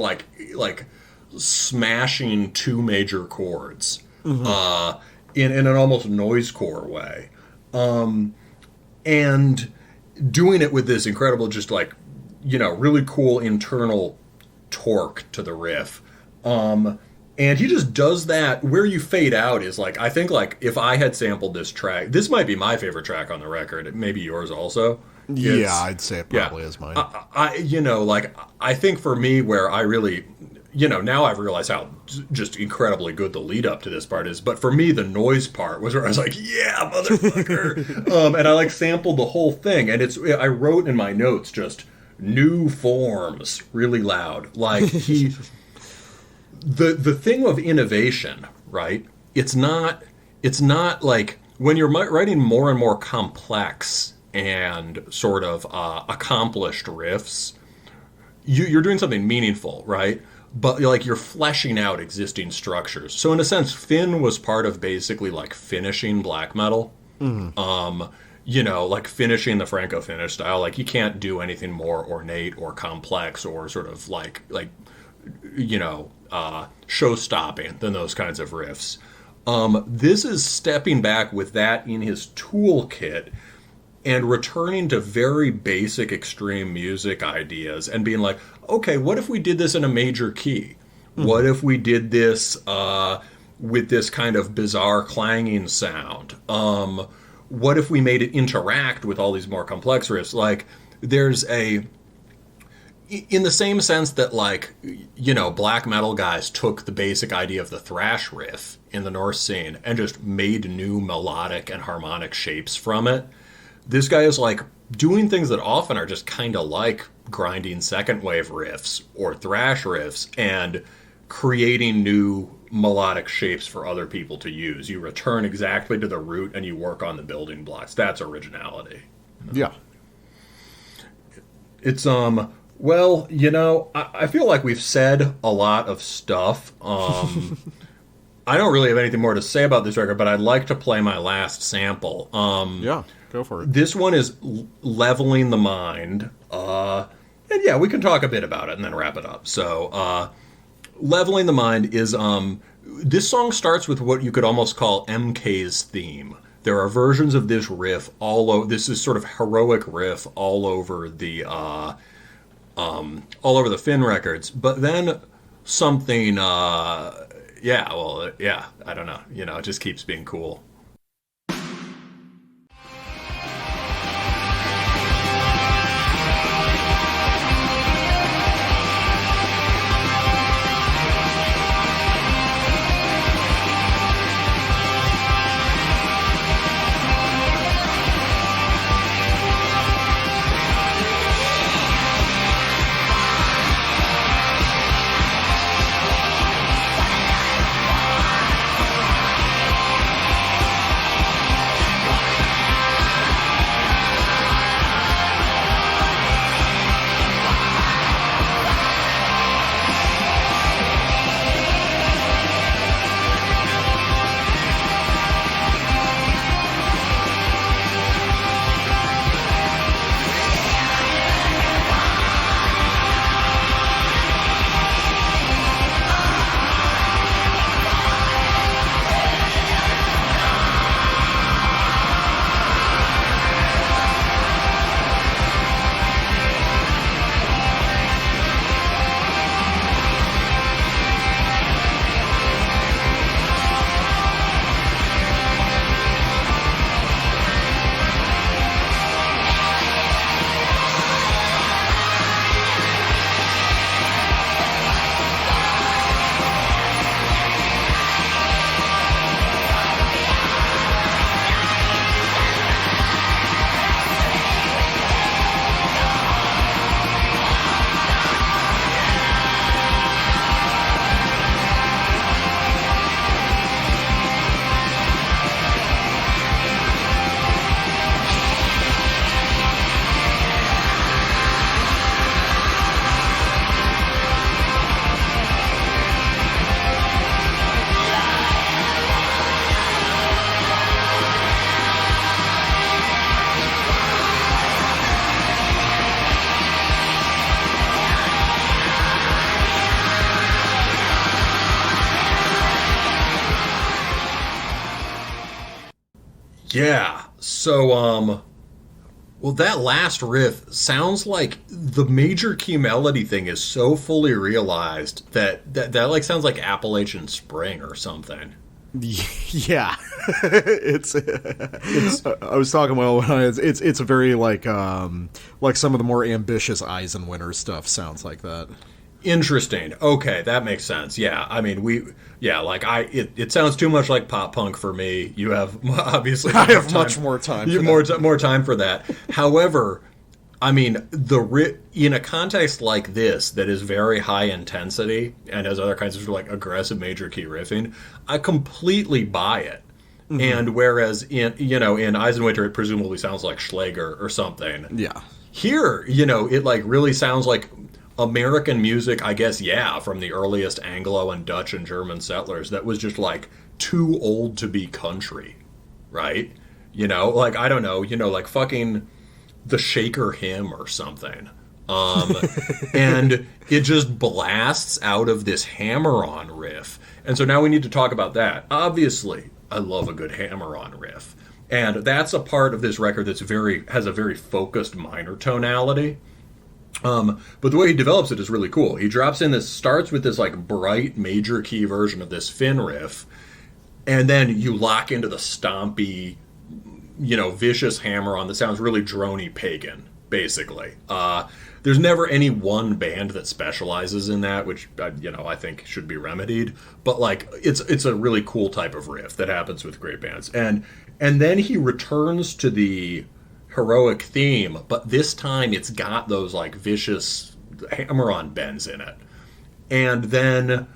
smashing two major chords, mm-hmm. In an almost noisecore way, and doing it with this incredible really cool internal torque to the riff. And he just does that. Where you fade out is I think if I had sampled this track, this might be my favorite track on the record. Maybe yours also. I'd say it probably is mine. I think for me where I really, now I've realized how just incredibly good the lead up to this part is. But for me, the noise part was where I was yeah, motherfucker. And I sampled the whole thing. And I wrote in my notes just new forms really loud. The thing of innovation, right? It's not when you're writing more and more complex and sort of accomplished riffs, you're doing something meaningful, right? But you're fleshing out existing structures. So in a sense, Finn was part of basically finishing black metal. Mm-hmm. Finishing the Franco-Finnish style. You can't do anything more ornate or complex or sort of show-stopping than those kinds of riffs. This is stepping back with that in his toolkit and returning to very basic extreme music ideas and being okay, what if we did this in a major key? Mm-hmm. What if we did this with this kind of bizarre clanging sound? What if we made it interact with all these more complex riffs? There's in the same sense that black metal guys took the basic idea of the thrash riff in the Norse scene and just made new melodic and harmonic shapes from it. This guy is doing things that often are just kind of grinding second wave riffs or thrash riffs and creating new melodic shapes for other people to use. You return exactly to the root and you work on the building blocks. That's originality. Yeah. It's I feel like we've said a lot of stuff. I don't really have anything more to say about this record, but I'd like to play my last sample. Yeah, go for it. This one is Leveling the Mind. And yeah, we can talk a bit about it and then wrap it up. So, Leveling the Mind is, this song starts with what you could almost call MK's theme. There are versions of this riff this is sort of heroic riff all over the Finn records, but then something, I don't know, it just keeps being cool. Yeah. So, well, that last riff sounds like the major key melody thing is so fully realized that like sounds like Appalachian Spring or something. Yeah, it's. I was talking it's a very like some of the more ambitious Eisenwinter stuff sounds like that. Interesting. Okay, that makes sense. Yeah, I mean it sounds too much like pop punk for me. You have obviously I have much more time. More time for that. However, I mean in a context like this that is very high intensity and has other kinds of like aggressive major key riffing, I completely buy it. Mm-hmm. And whereas in Eisenwinter it presumably sounds like Schlager or something. Yeah. Here, it like really sounds like American music, I guess, from the earliest Anglo and Dutch and German settlers that was just like too old to be country, right? Like I don't know, like fucking the Shaker Hymn or something. And it just blasts out of this hammer-on riff. And so now we need to talk about that. Obviously, I love a good hammer-on riff. And that's a part of this record that's has a very focused minor tonality. But the way he develops it is really cool. He drops in starts with this like bright major key version of this Finn riff, and then you lock into the stompy, vicious hammer on that sounds really drony pagan, basically. There's never any one band that specializes in that, which, I think should be remedied. But like, it's a really cool type of riff that happens with great bands. And then he returns to the heroic theme, but this time it's got those like vicious hammer-on bends in it. And then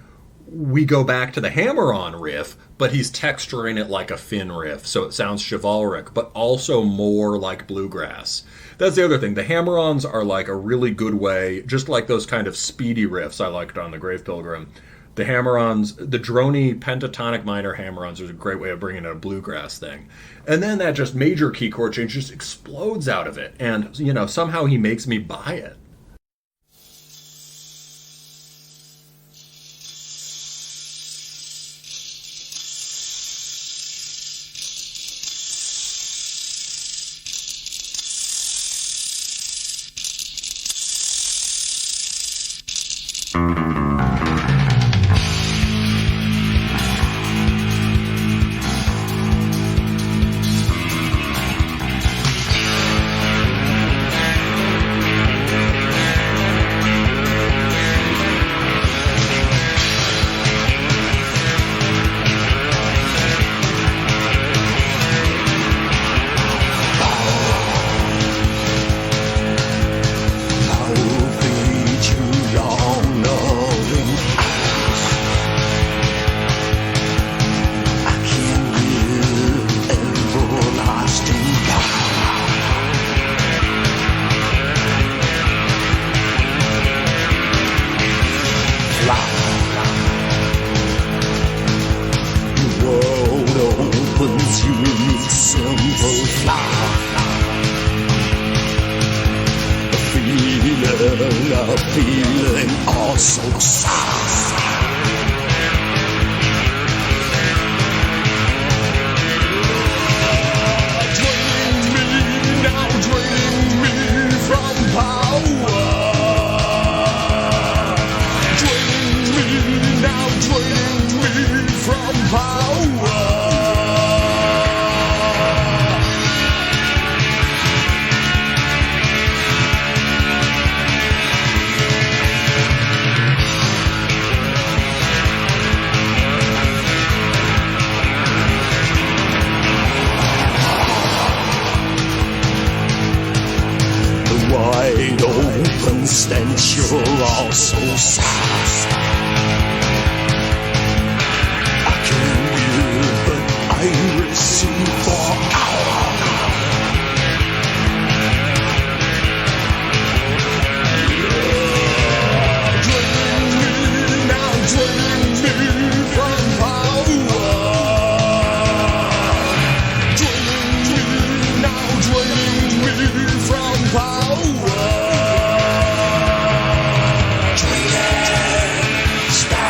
we go back to the hammer-on riff, but he's texturing it like a Finn riff, so it sounds chivalric, but also more like bluegrass. That's the other thing. The hammer-ons are like a really good way, just like those kind of speedy riffs I liked on the Grave Pilgrim. The hammer-ons, the drony pentatonic minor hammer-ons are a great way of bringing in a bluegrass thing. And then that just major key chord change just explodes out of it. And, somehow he makes me buy it. Stop.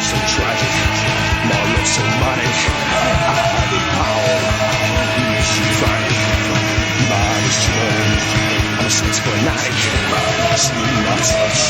so tragic, my love so manic. I have the power, she's frantic. Man is turning, I'm a sex fanatic. See my touch,